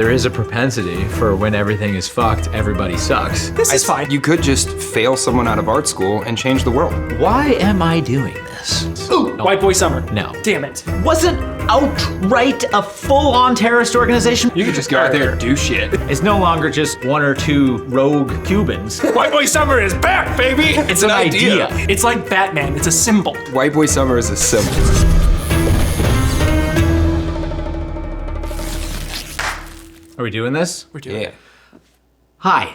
There is a propensity for when everything is fucked, everybody sucks. This is fine. You could just fail someone out of art school and change the world. Why am I doing this? Ooh, White Boy Summer. No. Damn it. Wasn't outright a full-on terrorist organization. You could just go out there and do shit. It's no longer just one or two rogue Cubans. White Boy Summer is back, baby! It's an idea. It's like Batman, it's a symbol. White Boy Summer is a symbol. Are we doing this? We're doing it. Hi.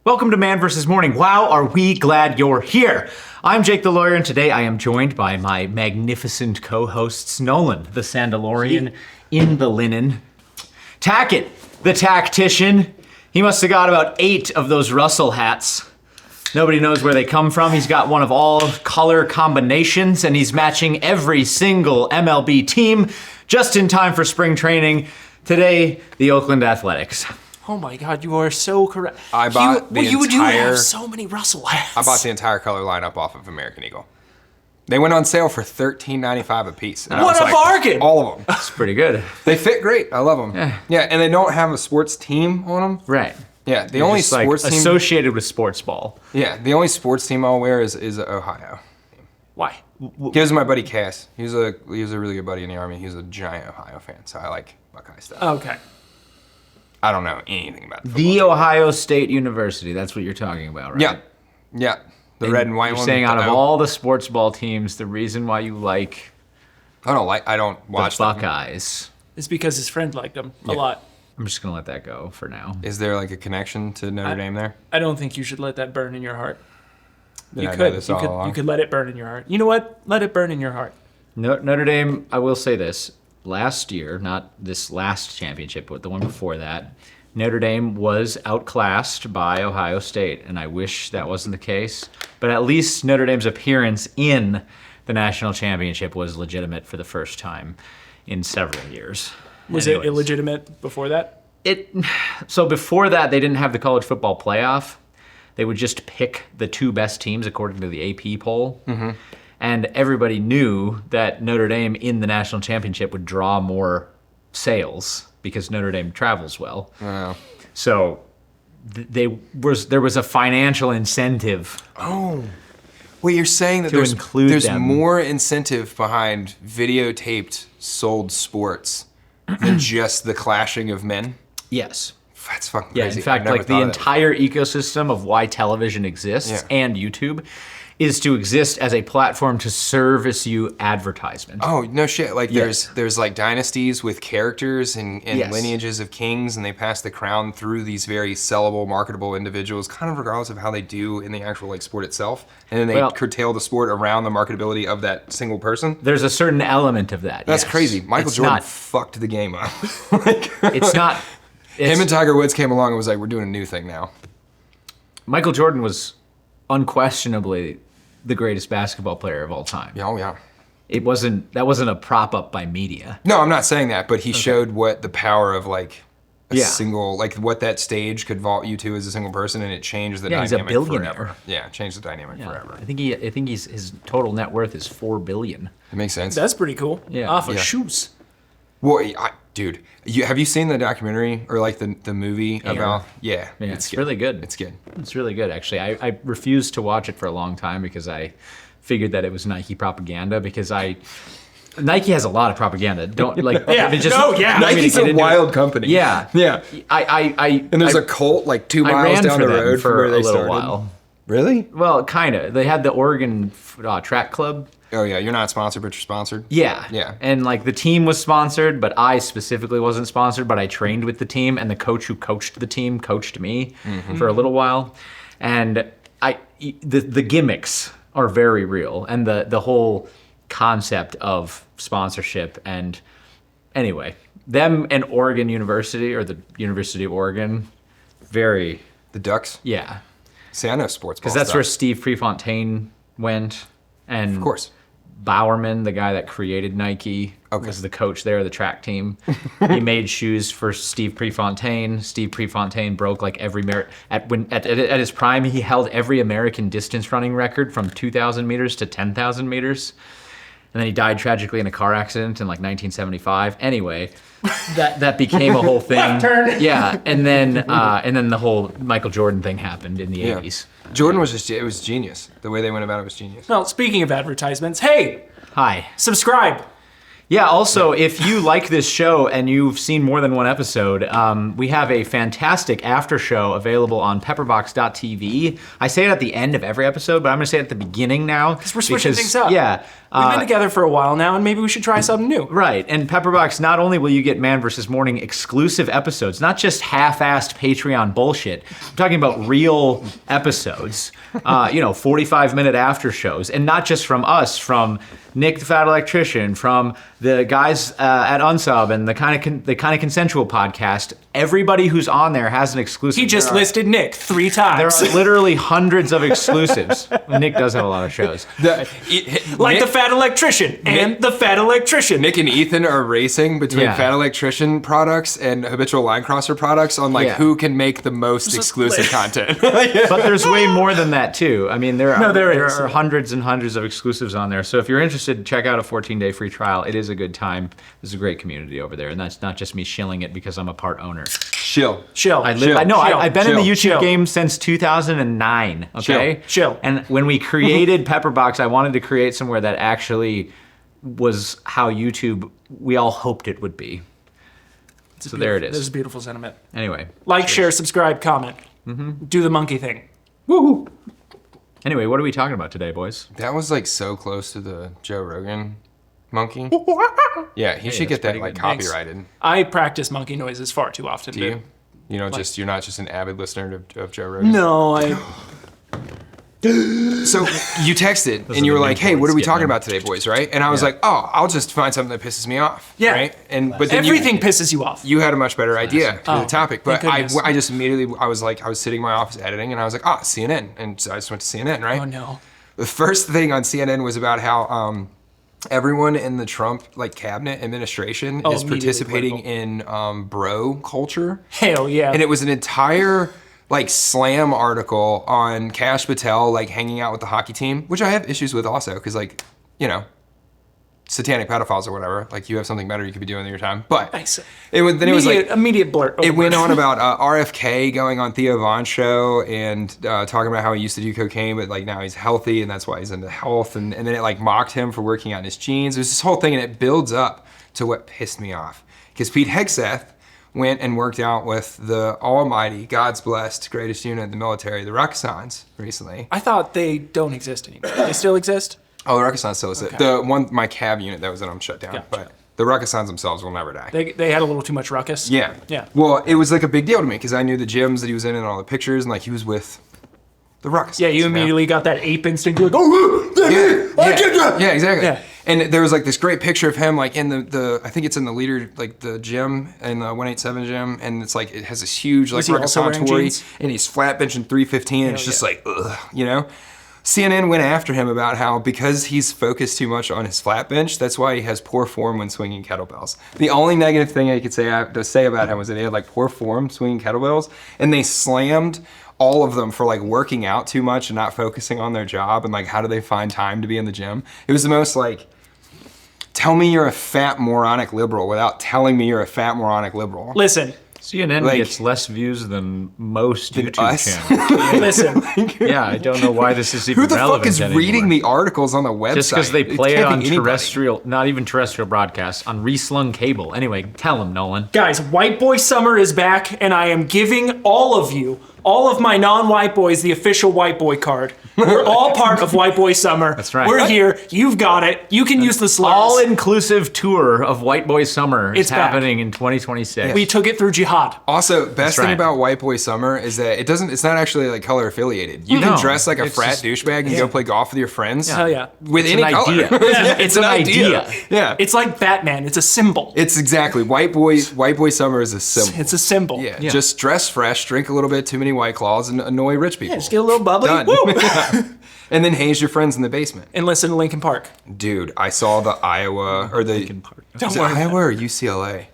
Welcome to Man vs. Morning. Wow, are we glad you're here. I'm Jake the Lawyer, and today I am joined by my magnificent co-hosts, Nolan, the Sandalorian in the linen, Tackett, the tactician. He must have got about 8 of those Russell hats. Nobody knows where they come from. He's got one of all color combinations, and he's matching every single MLB team just in time for spring training. Today, the Oakland Athletics. Oh my God, you are so correct. I bought you have so many Russell hats. I bought the entire color lineup off of American Eagle. They went on sale for $13.95 a piece. And What a bargain! All of them. It's pretty good. They fit great. I love them. Yeah, and they don't have a sports team on them. Right. Yeah, the only Just, like, sports team. associated with sports ball. Yeah, the only sports team I'll wear is Ohio. Why? He was my buddy Cass. He was a really good buddy in the Army. He was a giant Ohio fan, so I like Buckeye stuff. Okay. I don't know anything about football. The Ohio State University, that's what you're talking about, right? Yeah, yeah. The red and white You're one. saying with out the of O. all the sports ball teams, the reason why you like I don't watch the them. Buckeyes. It's because his friend liked them a lot. I'm just gonna let that go for now. Is there like a connection to Notre Dame there? I don't think you should let that burn in your heart. Did You I know could. this You all could. along? You could let it burn in your heart. You know what? Let it burn in your heart. Notre Dame, I will say this, last year, not this last championship, but the one before that, Notre Dame was outclassed by Ohio State, and I wish that wasn't the case. But at least Notre Dame's appearance in the national championship was legitimate for the first time in several years. Was it Anyways. illegitimate before that? So before that, they didn't have the college football playoff. They would just pick the 2 best teams according to the AP poll. Mm-hmm. And everybody knew that Notre Dame in the national championship would draw more sales because Notre Dame travels well. Wow. So there was a financial incentive. Oh. Wait, you're saying that To include there's them. more incentive behind videotaped sold sports than just the clashing of men? Yes. That's fucking Yeah, crazy. in fact, I've never like the thought of that. entire ecosystem of why television exists and YouTube is to exist as a platform to service you advertisement. Oh, no shit. Like Yes. there's like dynasties with characters and Yes. lineages of kings, and they pass the crown through these very sellable, marketable individuals, kind of regardless of how they do in the actual like sport itself. And then they Well- curtail the sport around the marketability of that single person. There's a certain element of that. That's yes. crazy. Michael It's Jordan not- fucked the game up. Like, It's not. him and Tiger Woods came along and was like, we're doing a new thing now. Michael Jordan was unquestionably the greatest basketball player of all time. Yeah, oh yeah. That wasn't a prop up by media. No, I'm not saying that, but he showed what the power of like a Yeah. single, like what that stage could vault you to as a single person, and it changed the Yeah, he's a dynamic billionaire. forever. Yeah, changed the dynamic forever. I think his total net worth is $4 billion. It makes sense. That's pretty cool. Yeah. Off of Yeah. shoes. Well, dude, have you seen the documentary or like the movie about? Yeah, Yeah, it's really good. It's good. It's really good, actually. I refused to watch it for a long time because I figured that it was Nike propaganda because Nike has a lot of propaganda. Don't like. Yeah. it just, No, yeah. I don't mean to Nike's get a into it. wild company. Yeah. yeah. And And there's a cult like 2 I miles ran down for the them road for from where a they little started. while. Really? Well, kind of. They had the Oregon track club. Oh yeah, you're not sponsored, but you're sponsored. Yeah. Yeah. And like the team was sponsored, but I specifically wasn't sponsored, but I trained with the team and the coach who coached the team coached me for a little while. And the gimmicks are very real and the whole concept of sponsorship and anyway, them and Oregon University or the University of Oregon, very, The Ducks. yeah. See, I know sports Because that's where Steve Prefontaine went. And Of course. Bowerman, the guy that created Nike, was the coach there of the track team. He made shoes for Steve Prefontaine. Steve Prefontaine broke like every at his prime. He held every American distance running record from 2,000 meters to 10,000 meters. and then he died tragically in a car accident in like 1975. Anyway, that became a whole thing. Left turn. Yeah, and then the whole Michael Jordan thing happened in the 80s. Jordan was it was genius. The way they went about it was genius. Well, speaking of advertisements, hey, Hi. subscribe. Yeah, also, if you like this show and you've seen more than one episode, we have a fantastic after show available on pepperbox.tv. I say it at the end of every episode, but I'm going to say it at the beginning now. Because we're switching things up. Yeah. We've been together for a while now, and maybe we should try something new. Right, and Pepperbox, not only will you get Man vs. Morning exclusive episodes, not just half-assed Patreon bullshit, I'm talking about real episodes, 45-minute after shows, and not just from us, from Nick the Fat Electrician, from the guys at Unsub and the kind of consensual podcast. Everybody who's on there has an exclusive. He just listed Nick 3 times. There are literally hundreds of exclusives. Nick does have a lot of shows. Like the Fat Electrician and the Fat Electrician. Nick and Ethan are racing between Yeah. Fat Electrician products and Habitual Line Crosser products on like Yeah. who can make the most exclusive content. But there's way more than that too. I mean, there there is. are hundreds and hundreds of exclusives on there. So if you're interested, check out a 14-day free trial. It is a good time. There's a great community over there, and that's not just me shilling it because I'm a part owner. Chill. Chill. I've Chill. been in the YouTube Chill. game since 2009. Okay, Chill. And when we created Pepperbox, I wanted to create somewhere that actually was how YouTube we all hoped it would be. So there it This is is. a beautiful sentiment. Anyway, Like, share, subscribe, comment. Do the monkey thing. woohoo. Anyway, what are we talking about today, boys? That was like so close to the Joe Rogan monkey. Yeah, he should that's get that pretty like good. Thanks. copyrighted. I practice monkey noises far too often. Do you? dude. You're not just an avid listener of Joe Rogan. No, I. So you texted and you were the like, main "Hey, what are we points, talking getting about today, boys?" Right? And I was like, "Oh, I'll just find something that pisses me off." Yeah. Right? But then Everything pisses you off. you had a much better idea for Oh, the topic. But thank I goodness. just immediately I was sitting in my office editing and I was like, CNN, and so I just went to CNN. Right? Oh no. The first thing on CNN was about how everyone in the Trump cabinet administration is immediately participating in bro culture. Hell yeah. And it was an entire slam article on Kash Patel hanging out with the hockey team, which I have issues with also because satanic pedophiles or whatever. You have something better you could be doing in your time. But Nice. it was immediate blurt. it went on about RFK going on Theo Von's show and talking about how he used to do cocaine, but now he's healthy and that's why he's into health. And then it mocked him for working out in his jeans. It was this whole thing, and it builds up to what pissed me off. Because Pete Hegseth went and worked out with the almighty, God's blessed, greatest unit in the military, the Rucksons, recently. I thought they don't exist anymore. They still exist? Oh, the Rucksons still is it. The one, my cab unit that was in them shut down. Gotcha. But the Rucksons themselves will never die. They had a little too much ruckus? Yeah. Yeah. Well, it was a big deal to me because I knew the gyms that he was in and all the pictures, and he was with the Rucksons. Yeah, you immediately got that ape instinct. You're like, oh, Yeah, exactly. Yeah. And there was this great picture of him in the I think it's in the leader the gym in the 187 gym, and it's it has this huge Was he also wearing tour, jeans? and he's flat benching 315, and it's just yeah. ugh. CNN went after him about how because he's focused too much on his flat bench, that's why he has poor form when swinging kettlebells. The only negative thing I could say about him was that he had poor form swinging kettlebells, and they slammed all of them for working out too much and not focusing on their job and how do they find time to be in the gym. It was the most tell me you're a fat moronic liberal without telling me you're a fat moronic liberal. Listen, CNN gets less views than most YouTube us? channels. listen. Yeah, I don't know why this is even Who the relevant fuck is anymore. reading the articles on the website? Just because they play it can't on be anybody. terrestrial, not even terrestrial broadcasts, on reslung cable. Anyway, tell him, Nolan. Guys, White Boy Summer is back, and I am giving all of you, all of my non-white boys, the official White Boy card. We're all part of White Boy Summer. That's right. We're here. You've got it. You can use the slurs. All-inclusive tour of White Boy Summer is It's back. happening in 2026. We took it through jihad. Also, best thing right. about White Boy Summer is that it's not actually color affiliated. You can No, dress like a it's frat just- douchebag and go play golf with your friends. Hell yeah. With It's any an color. idea. It's an idea. Yeah. It's like Batman. It's a symbol. It's exactly. White Boy Summer is a symbol. It's a symbol. Yeah, just dress fresh, drink a little bit too many White Claws, and annoy rich people. Just get a little bubbly. Done. Woo! And then haze your friends in the basement. And listen to Linkin Park. Dude, I saw the Iowa or the Don't is it worry about Iowa or UCLA.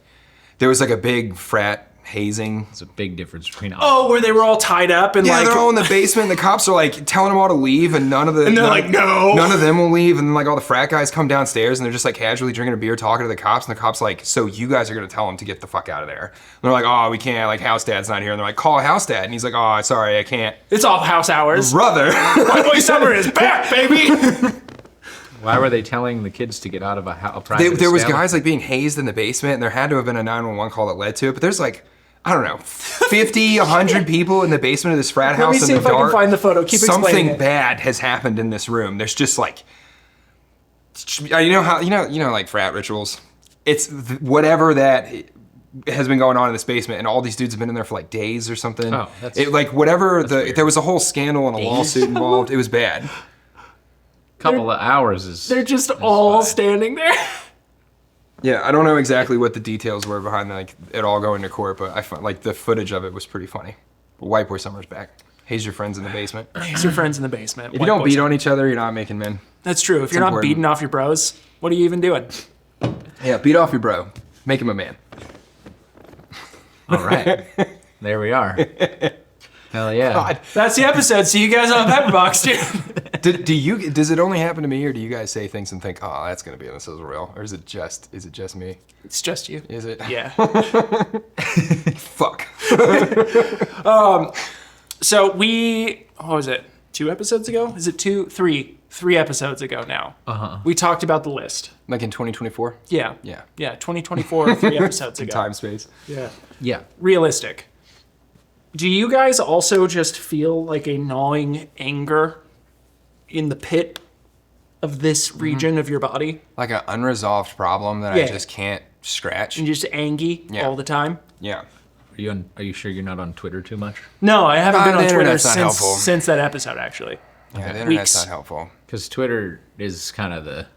There was a big frat hazing. There's a big difference between. Oh, where they were all tied up and Yeah, like they're all in the basement. And the cops are like telling them all to leave, and they're like, no. none of them will leave. And then like all the frat guys come downstairs, and they're just like casually drinking a beer, talking to the cops. And the cops like, so you guys are gonna tell them to get the fuck out of there? And they're like, oh, we can't. Like house dad's not here. And they're like, call house dad. And he's like, oh, sorry, I can't. It's off house hours. Brother. White Boy Summer is back, baby. Why were they telling the kids to get out of a private? There was establishment? guys like being hazed in the basement, and there had to have been a 911 call that led to it. But there's like, I don't know, 50, 100 people in the basement of this frat house me see in the if I can dark. find the photo. Keep explaining Something it. bad has happened in this room. There's just like, you know how you know like frat rituals. It's whatever that has been going on in this basement, and all these dudes have been in there for like days or something. Oh, that's like whatever weird. there was a whole scandal and a lawsuit involved. It was bad. Couple of hours is. They're just all standing there. Yeah, I don't know exactly what the details were behind like it all going to court, but I found like the footage of it was pretty funny. But White Boy Summer's back. Haze your friends in the basement. Haze your friends in the basement. If you don't beat on each other, you're not making men. That's true. If you're not important. beating off your bros, what are you even doing? Yeah, beat off your bro. Make him a man. All right. There we are. Hell yeah. God. That's the episode. See you guys on Pepperbox, dude. Does it only happen to me, or do you guys say things and think, oh, that's gonna be in the sizzle reel, or is it just me? It's just you. Is it? Yeah. Fuck. So what was it? 2 episodes ago? Is it 2? 3 episodes ago now. We talked about the list. Like in 2024? Yeah. Yeah. Yeah, 2024, 3 episodes ago. Time space. Yeah. Yeah. Realistic. Do you guys also just feel like a gnawing anger in the pit of this region of your body? Like an unresolved problem that Yeah. I just can't scratch. And you're just angry Yeah. all the time? Yeah. Are you sure you're not on Twitter too much? No, I haven't been the on Twitter internet's not helpful. since that episode, actually. Yeah, the internet's Weeks. not helpful. Because Twitter is kind of the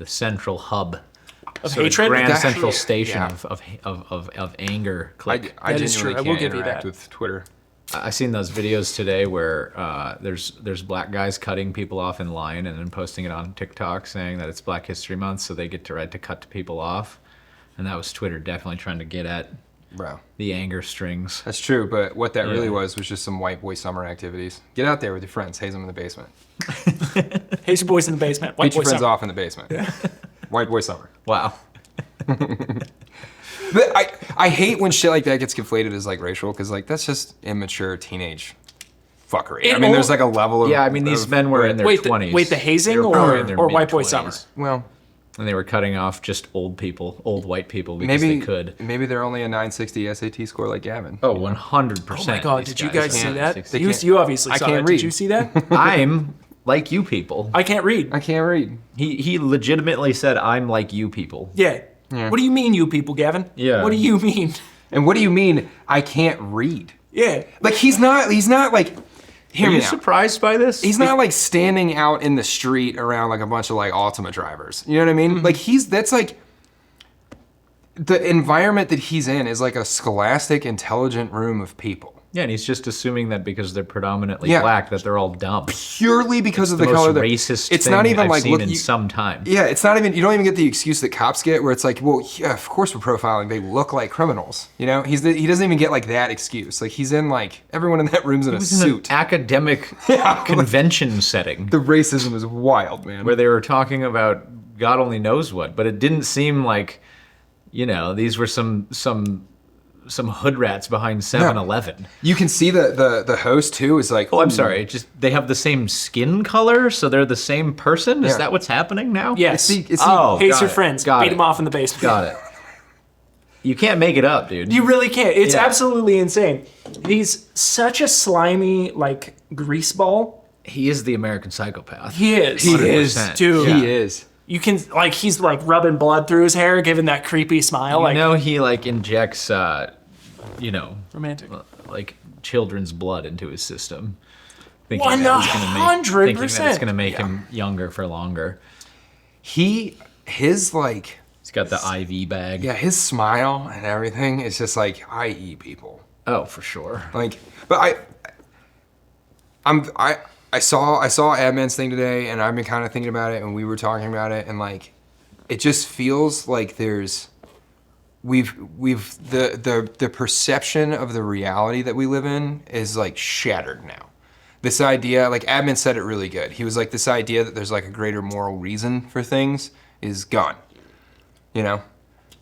central hub Of sort hatred? grand That- central station yeah. of anger. Click. I That is genuinely true. I will can't give you interact that. with Twitter. I seen those videos today where there's black guys cutting people off in line and then posting it on TikTok saying that it's Black History Month, so they get to right to cut people off, and that was Twitter definitely trying to get at Bro. the anger strings. That's true, but what that really Yeah. was just some white boy summer activities. Get out there with your friends, haze them in the basement. Haze your boys in the basement. White Beat your boy friends summer. off in the basement. White boy summer. Wow. But I hate when shit like that gets conflated as like racial, because like that's just immature teenage fuckery. It I mean, all- there's like a level of Yeah, I mean these men were in their Wait, 20s. the hazing They were probably or in their White Boy mid-20s. Summer? well, And they were cutting off just old people, old white people, because they could. maybe they're only a 960 SAT score like Gavin. Oh, 100%. Oh my god, these did you guys see can't- that? they You, can't- you obviously I saw can't that. read. Did you see that? I'm like you people. I can't read. I can't read. He legitimately said, I'm like you people. Yeah. What do you mean, you people, Gavin? Yeah. What do you mean? And what do you mean I can't read? Yeah. Like he's not like hear Are me you out. surprised by this? He's not like standing out in the street around like a bunch of like Altima drivers. You know what I mean? Like that's like the environment that he's in is like a scholastic, intelligent room of people. Yeah, and he's just assuming that because they're predominantly Yeah. black, that they're all dumb. Purely because of the The color. most that- racist It's thing not even I've like seen look. in some time. Yeah, it's not even. You don't even get the excuse that cops get, where it's like, well, yeah, of course we're profiling. They look like criminals. You know, he doesn't even get like that excuse. Like he's in like everyone in that room's in a It was in suit. an academic convention setting The racism is wild, man. where they were talking about God only knows what, but it didn't seem like, you know, these were some hood rats behind 7-Eleven. You can see the host too is like. Oh, I'm sorry. Just they have the same skin color, so they're the same person. Is Yeah. that what's happening now? Yes. it's Oh, Haze got your it. friends. Got Beat it. them off in the basement. Got it. You can't make it up, dude. You really can't. It's Yeah. absolutely insane. He's such a slimy, like, grease ball. He is the American psychopath. He is. He is, 100%. Dude. He is. You can, like, he's, like, rubbing blood through his hair, giving that creepy smile. You like, know he like injects, romantic. like children's blood into his system. Thinking that it's gonna make- 100%. Thinking that it's gonna make him younger for longer. His like. He's got the IV bag. Yeah, his smile and everything is just like I eat people. Oh, for sure. Like, but I saw Adman's thing today, and I've been kind of thinking about it, and we were talking about it, and like, it just feels like there's the perception of the reality that we live in is like shattered now. This idea, like Admin said it really good. He was like, this idea that there's like a greater moral reason for things is gone. You know?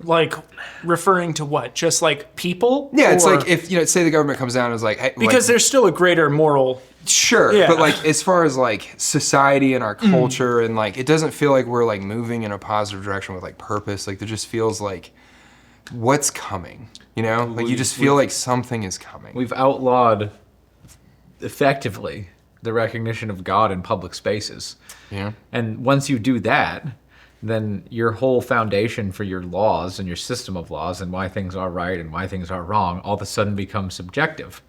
Like, referring to what? Just like people? Yeah, it's Or- like if, say the government comes down and is like, hey, Because there's still a greater moral. sure, Yeah. but like as far as like society and our culture and like, it doesn't feel like we're like moving in a positive direction with like purpose. Like there just feels like, what's coming? You know? Like you just feel like something is coming. We've outlawed, effectively, the recognition of God in public spaces. Yeah. And once you do that, then your whole foundation for your laws and your system of laws and why things are right and why things are wrong all of a sudden becomes subjective.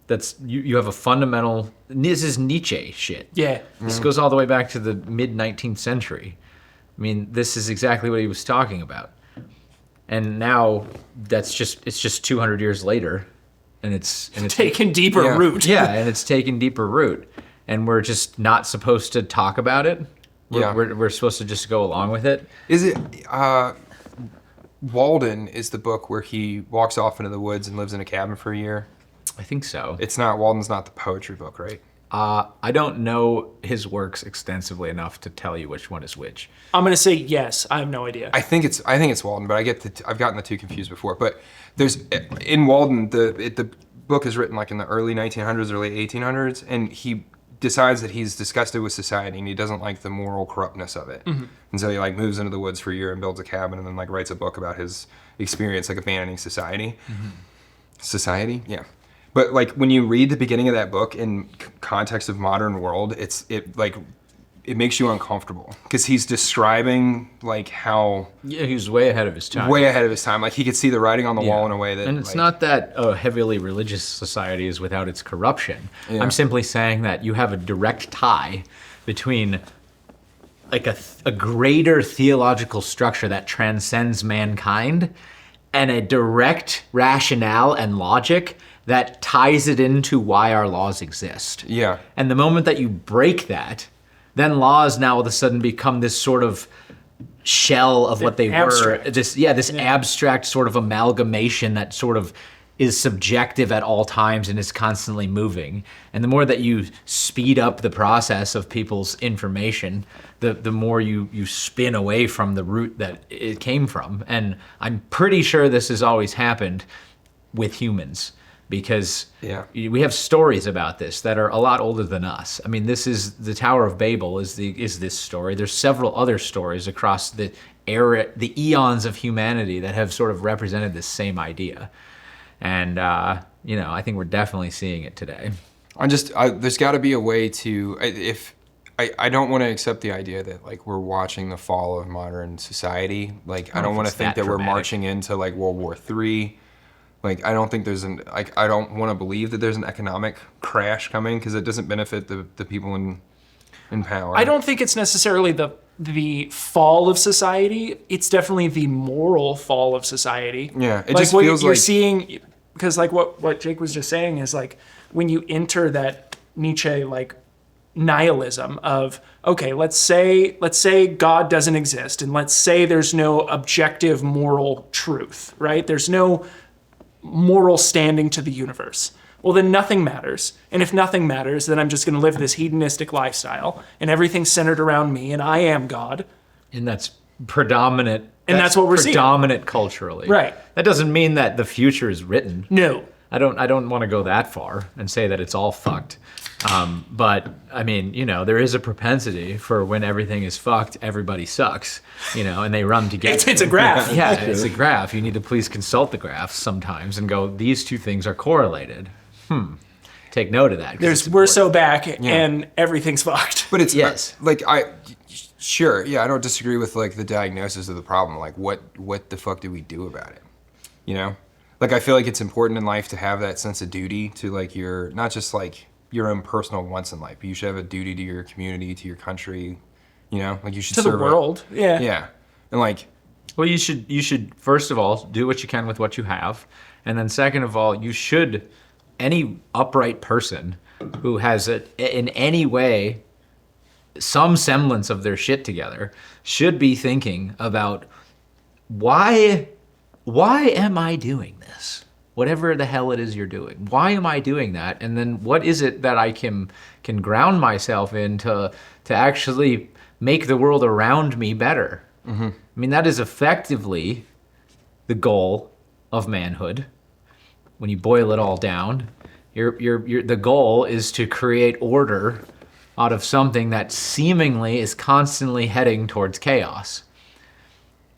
That's you have a fundamental. This is Nietzsche shit. Yeah. This goes all the way back to the mid 19th century. I mean, this is exactly what he was talking about. And now it's just 200 years later, and it's Taking deeper Yeah. root. yeah, and it's taken deeper root, and we're just not supposed to talk about it. Yeah. We're supposed to just go along with it. Is it, Walden is the book where he walks off into the woods and lives in a cabin for a year. I think so. It's not, Walden's not the poetry book, right? I don't know his works extensively enough to tell you which one is which. I'm going to say yes. I have no idea. I think it's Walden, but I've gotten the two confused before. But there's, in Walden, the book is written like in the early 1900s, early 1800s, and he decides that he's disgusted with society and he doesn't like the moral corruptness of it. And so he like moves into the woods for a year and builds a cabin and then like writes a book about his experience like abandoning society. Society? Yeah. But like when you read the beginning of that book in context of modern world, it makes you uncomfortable because he's describing like how Yeah, he was way ahead of his time. way ahead of his time. Like he could see the writing on the wall in a way that And it's like, not that a heavily religious society is without its corruption. Yeah. I'm simply saying that you have a direct tie between like a greater theological structure that transcends mankind and a direct rationale and logic that ties it into why our laws exist. Yeah. And the moment that you break that, then laws now all of a sudden become this sort of shell of what they abstract. were. This abstract sort of amalgamation that sort of is subjective at all times and is constantly moving. And the more that you speed up the process of people's information, the more you spin away from the root that it came from. And I'm pretty sure this has always happened with humans. Because Yeah. we have stories about this that are a lot older than us. I mean, this is the Tower of Babel is this story. There's several other stories across the eons of humanity that have sort of represented this same idea. And I think we're definitely seeing it today. There's got to be a way to, I don't want to accept the idea that like we're watching the fall of modern society. Like I don't want to it's think that that we're dramatic. marching into like World War III. Like I don't think I don't want to believe that there's an economic crash coming because it doesn't benefit the people in power. I don't think it's necessarily the fall of society. It's definitely the moral fall of society. Yeah, it like just what feels you're like seeing, because like what Jake was just saying is like when you enter that Nietzsche like nihilism of okay, let's say God doesn't exist, and let's say there's no objective moral truth, right? There's no moral standing to the universe. Well, then nothing matters. And if nothing matters, then I'm just going to live this hedonistic lifestyle and everything's centered around me and I am God. And that's predominant. And that's what we're seeing. Predominant culturally. Right. That doesn't mean that the future is written. No. I don't want to go that far and say that it's all fucked. But I mean, there is a propensity for when everything is fucked, everybody sucks, and they run together. It's a graph. Yeah, it's a graph. You need to please consult the graphs sometimes and go, these two things are correlated. Take note of that. 'cause it's We're so important. back and everything's fucked. But it's Yes. sure, yeah, I don't disagree with like the diagnosis of the problem. Like what the fuck do we do about it? Like I feel like it's important in life to have that sense of duty to like your not just like your own personal wants in life, but you should have a duty to your community, to your country. Like you should To the serve world. Yeah. Yeah, and like Well, you should first of all do what you can with what you have, and then second of all, you should any upright person who has in any way some semblance of their shit together should be thinking about why why am I doing this? Whatever the hell it is you're doing. Why am I doing that? And then what is it that I can ground myself in to actually make the world around me better? I mean, that is effectively the goal of manhood. When you boil it all down, the goal is to create order out of something that seemingly is constantly heading towards chaos.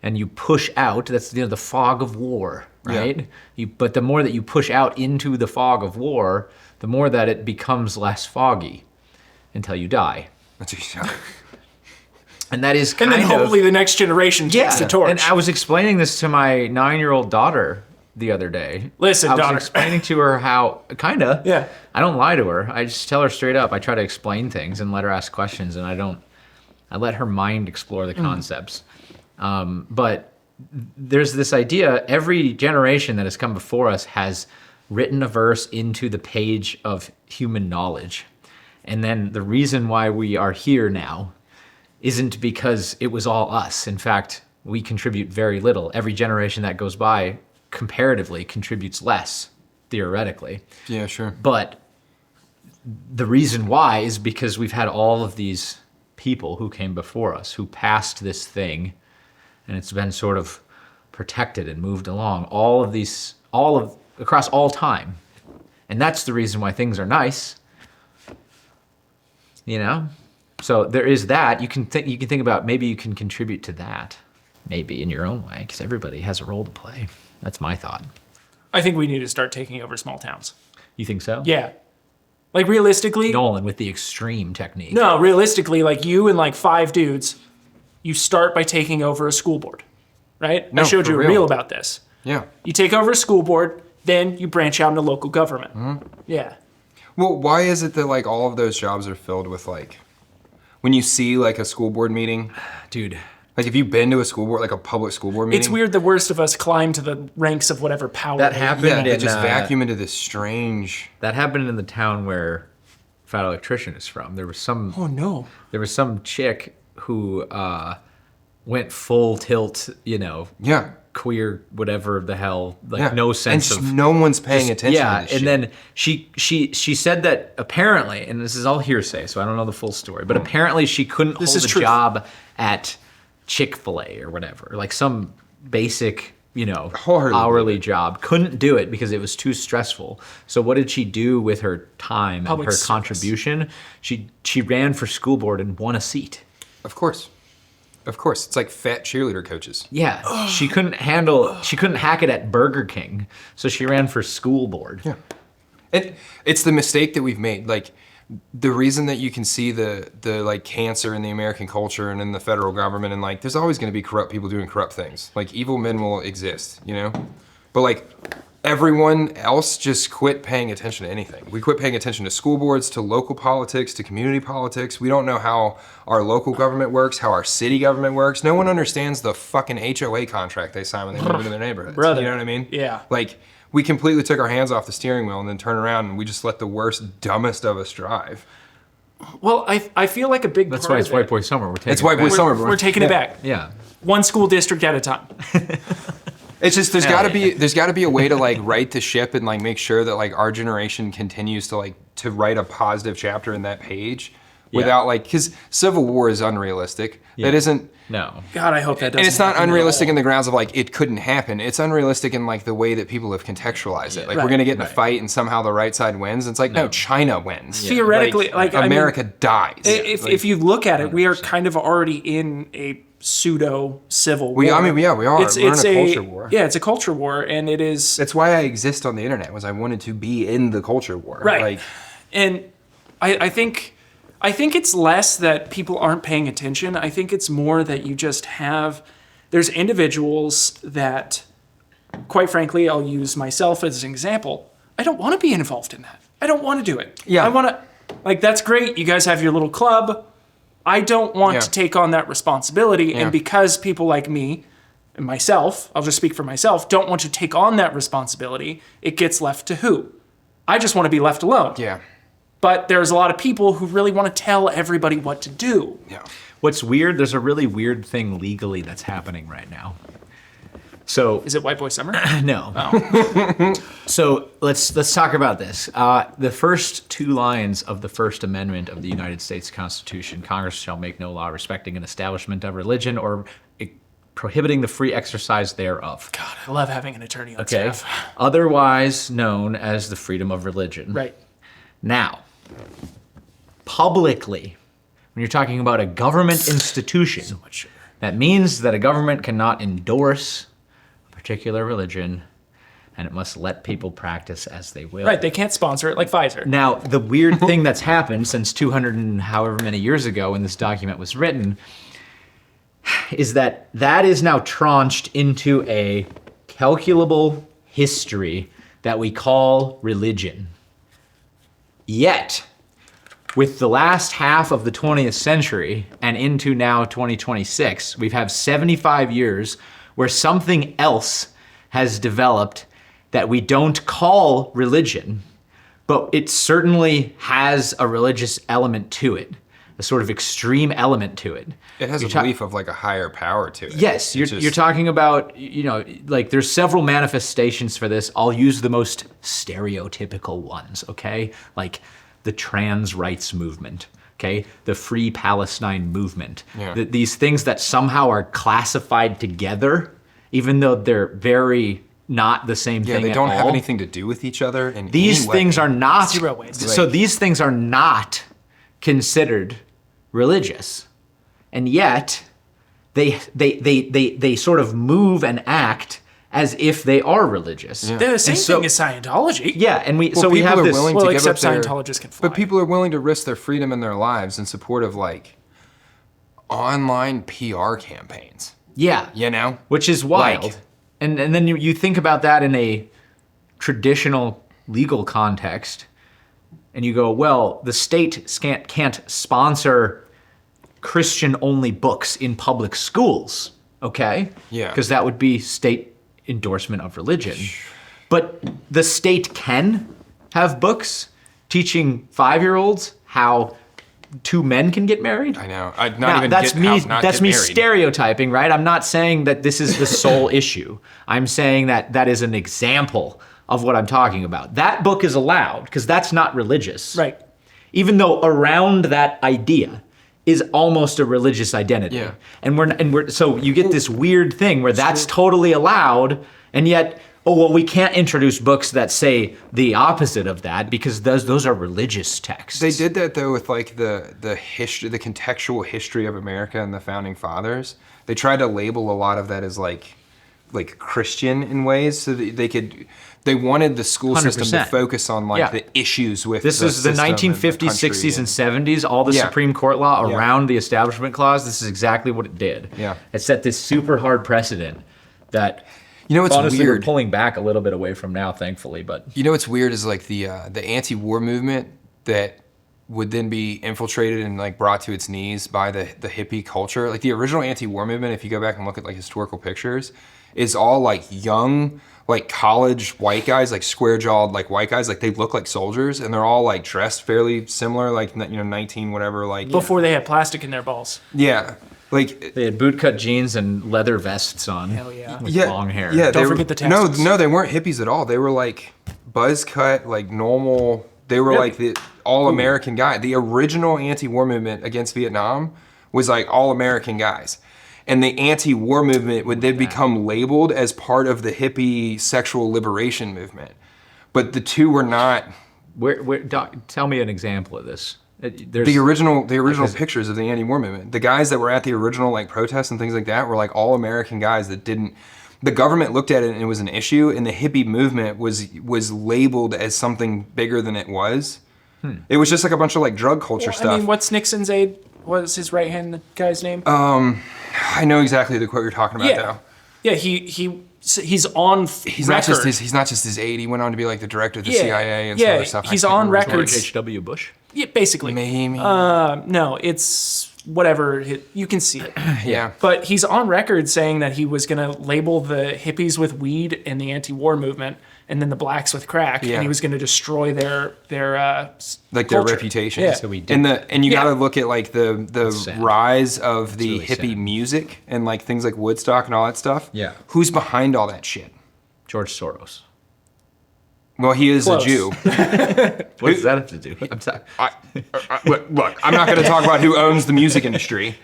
And you push out, that's the fog of war, right? Yeah. But the more that you push out into the fog of war, the more that it becomes less foggy until you die. And that is kind of... And then hopefully the next generation takes the torch. And I was explaining this to my 9-year-old daughter the other day. Listen, daughter. I was explaining to her how, Yeah. I don't lie to her. I just tell her straight up. I try to explain things and let her ask questions, and I let her mind explore the concepts. But there's this idea, every generation that has come before us has written a verse into the page of human knowledge. And then the reason why we are here now isn't because it was all us. In fact, we contribute very little. Every generation that goes by comparatively contributes less, theoretically. Yeah, sure. But the reason why is because we've had all of these people who came before us, who passed this thing, and it's been sort of protected and moved along, across all time. And that's the reason why things are nice. So there is that. You can think about, maybe you can contribute to that, maybe in your own way, because everybody has a role to play. That's my thought. I think we need to start taking over small towns. You think so? Yeah. Like realistically... Nolan with the extreme technique. No, realistically, like you and like 5 dudes, you start by taking over a school board, right? No, I showed you a for real. reel about this. Yeah. You take over a school board, then you branch out into local government. Yeah. Well, why is it that like all of those jobs are filled with like, when you see like a school board meeting, Dude. like have you been to a school board, like a public school board meeting? It's weird the worst of us climb to the ranks of whatever power. That they- happened Yeah, in, they just vacuum into this strange... That happened in the town where Fat Electrician is from. There was some Oh no. chick who went full tilt, Yeah. queer, whatever the hell, like Yeah. no sense and of... no one's paying attention Yeah, to this and shit. then she said that apparently, and this is all hearsay, so I don't know the full story, but apparently she couldn't This hold is a truth. job at Chick-fil-A or whatever, like some basic, Wholeheartedly hourly job. Couldn't do it because it was too stressful. So what did she do with her time Public and her service. contribution? She ran for school board and won a seat. Of course. It's like fat cheerleader coaches. Yeah, she couldn't hack it at Burger King, so she ran for school board. Yeah. And it's the mistake that we've made. Like, the reason that you can see the like cancer in the American culture and in the federal government, and like there's always going to be corrupt people doing corrupt things. Like evil men will exist, But like everyone else just quit paying attention to anything. We quit paying attention to school boards, to local politics, to community politics. We don't know how our local government works, how our city government works. No one understands the fucking HOA contract they sign when they move into their neighborhoods. Brother. You know what I mean? Yeah. Like, we completely took our hands off the steering wheel and then turned around and we just let the worst, dumbest of us drive. Well, I feel like a big That's part why it's of it- White Boy Summer. We're taking It's White it Boy back. Summer, bro. We're taking it back. Yeah. One school district at a time. It's just there's Hell got to be a way to like right the ship and like make sure that like our generation continues to write a positive chapter in that page without like, because civil war is unrealistic. Yeah. That isn't. No. God, I hope that doesn't And it's not happen at unrealistic all. in the grounds of like it couldn't happen. It's unrealistic in like the way that people have contextualized it. Like Right, we're gonna get in a right. fight and somehow the right side wins. It's like no, China wins. Theoretically, like, I mean, America dies. If you look at it, we are kind of already in a pseudo civil war. We are. We're in a culture war. Yeah, it's a culture war, and it is. That's why I exist on the internet. Was I wanted to be in the culture war. Right. Like, And I think it's less that people aren't paying attention. I think it's more that you just have, there's individuals that, quite frankly, I'll use myself as an example. I don't want to be involved in that. I don't want to do it. Yeah. I want to, like, that's great. You guys have your little club. I don't want Yeah. to take on that responsibility. Yeah. And because people like me and myself, I'll just speak for myself, don't want to take on that responsibility, it gets left to who? I just want to be left alone. yeah. But there's a lot of people who really want to tell everybody what to do. Yeah. What's weird, there's a really weird thing legally that's happening right now. So Is it White Boy Summer? no. Oh. So let's talk about this. The first two lines of the First Amendment of the United States Constitution: Congress shall make no law respecting an establishment of religion or prohibiting the free exercise thereof. God, I love having an attorney on Okay. staff. Otherwise known as the freedom of religion. Right. Now, publicly, when you're talking about a government institution, So much sugar. that means that a government cannot endorse a particular religion, and it must let people practice as they will. Right, they can't sponsor it like Pfizer. Now, the weird thing that's happened since 200 and however many years ago when this document was written is that is now tranched into a calculable history that we call religion. Yet, with the last half of the 20th century and into now 2026, we've had 75 years where something else has developed that we don't call religion, but it certainly has a religious element to it, a sort of extreme element to it. It has a belief of like a higher power to it. Yes, you're talking about, like there's several manifestations for this. I'll use the most stereotypical ones, okay? Like the trans rights movement, okay? The Free Palestine movement. Yeah. These things that somehow are classified together, even though they're very not the same thing they at don't have all. anything to do with each other in These any way. things are not, Zero ways. so these things are not considered religious. And yet, they sort of move and act as if they are religious. Yeah. They're the same And so- thing as Scientology. Yeah, and we Well, we people have are this. willing Well, to give except up their, Scientologists can fly. But people are willing to risk their freedom and their lives in support of like online PR campaigns. Yeah, You know? which is wild. Like- and then you think about that in a traditional legal context, and you go, well, the state can't sponsor Christian-only books in public schools, okay? Yeah. Because that would be state endorsement of religion. But the state can have books teaching 5-year-olds how two men can get married. I know. I'd Now, not even that's get me. how not That's get me married. stereotyping, right? I'm not saying that this is the sole issue. I'm saying that is an example of what I'm talking about. That book is allowed because that's not religious, Right. even though around that idea is almost a religious identity. Yeah. And we're so you get this weird thing where that's totally allowed, and yet, oh well, we can't introduce books that say the opposite of that because those are religious texts. They did that though with like the history, the contextual history of America and the founding fathers. They tried to label a lot of that as like Christian in ways, so that they wanted the school system to 100%. focus on like Yeah. the issues with This is the system and 1950s, country 60s, and 70s, all the Yeah. Supreme Court law Yeah. around the Establishment Clause. This is exactly what it did. Yeah. It set this super hard precedent that You know what's honestly weird? we're pulling back a little bit away from now, thankfully. But You know what's weird is like the anti-war movement that would then be infiltrated and like brought to its knees by the hippie culture. Like the original anti-war movement, if you go back and look at like historical pictures, is all like young, like college white guys, like square-jawed like white guys. Like they look like soldiers, and they're all like dressed fairly similar, like 19 whatever. Like Before they had plastic in their balls. yeah, like they had bootcut jeans and leather vests on. Hell yeah. With yeah, long hair. Yeah, Don't they forget were, the no, taxes. no, they weren't hippies at all. They were like buzz cut, like normal. They were Yep. like the all American guy. The original anti-war movement against Vietnam was like all American guys. And the anti-war movement would then become labeled as part of the hippie sexual liberation movement. But the two were not. Doc, tell me an example of this. There's, The original pictures of the anti-war movement, the guys that were at the original like protests and things like that were like all American guys that didn't. The government looked at it and it was an issue, and the hippie movement was labeled as something bigger than it was. It was just like a bunch of like drug culture Well, stuff. I mean, what's Nixon's aide? What was his right-hand guy's name? I know exactly the quote you're talking about yeah. though. Yeah, he's on He's record. not just his aide. He went on to be like the director of the Yeah. CIA and Yeah, some other stuff. he's I can't on remember his name. record. George H.W. Bush. Yeah, basically. Maybe. No, it's whatever. You can see it. yeah. But he's on record saying that he was going to label the hippies with weed in the anti-war movement and then the blacks with crack, Yeah. and he was going to destroy their Like their culture. reputation. Yeah. So we did. And you Yeah. gotta look at like the sad. rise of the really hippie sad. music and like things like Woodstock and all that stuff. Yeah. Who's behind all that shit? George Soros. Well, he is Close. a Jew. What does that have to do? I'm sorry. Look, I'm not going to talk about who owns the music industry,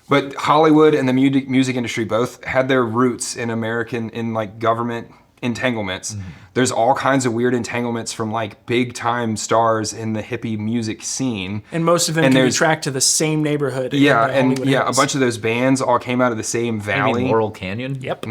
but Hollywood and the music industry both had their roots in like government entanglements. Mm-hmm. There's all kinds of weird entanglements from like big time stars in the hippie music scene. And most of them And can be there's- tracked to the same neighborhood. in Yeah, the and Hollywood yeah, a Hills. bunch of those bands all came out of the same You valley. mean Laurel Canyon? Yep.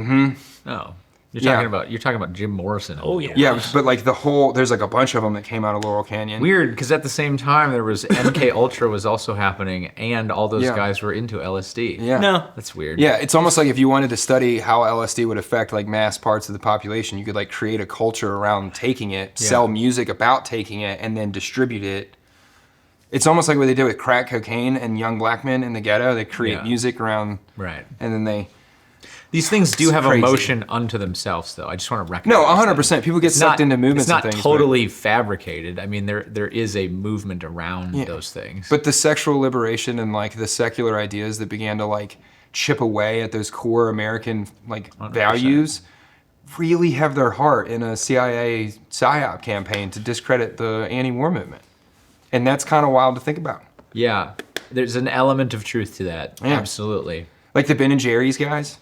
Oh, Yeah. you're talking about Jim Morrison. and- Oh yeah. Yeah, but like there's like a bunch of them that came out of Laurel Canyon. Weird, because at the same time there was MK Ultra was also happening, and all those Yeah. guys were into LSD. Yeah. No. That's weird. Yeah, it's almost like if you wanted to study how LSD would affect like mass parts of the population, you could like create a culture around taking it, sell music about taking it, and then distribute it. It's almost like what they did with crack cocaine and young black men in the ghetto. They create Yeah. music around, Right. and then they. These things do It's have crazy. emotion unto themselves, though. I just want to recognize. No, that. 100%. People get It's sucked into movements It's not and things. totally fabricated. I mean, there is a movement around those things. But the sexual liberation and like the secular ideas that began to like chip away at those core American like 100%. values really have their heart in a CIA PSYOP campaign to discredit the anti-war movement. And that's kind of wild to think about. Yeah, there's an element of truth to that. Yeah. Absolutely. Like the Ben and Jerry's guys,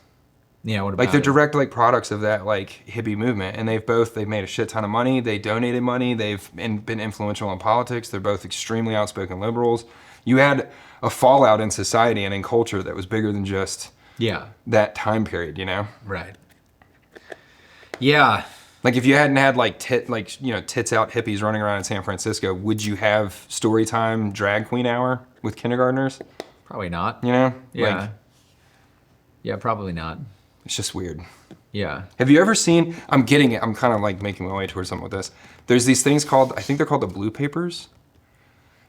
Yeah. What about like they're it? direct like products of that like hippie movement, and they've made a shit ton of money. They donated money. They've been influential in politics. They're both extremely outspoken liberals. You had a fallout in society and in culture that was bigger than just Yeah. that time period, you know? Right. Yeah. Like if you hadn't had like tits out hippies running around in San Francisco, would you have story time drag queen hour with kindergartners? Probably not. You know? Yeah. Like, Yeah. Probably not. it's just weird. Yeah. Have you ever seen, I'm getting it, I'm kind of like making my way towards something with this. There's these things called, I think they're called the Blue Papers.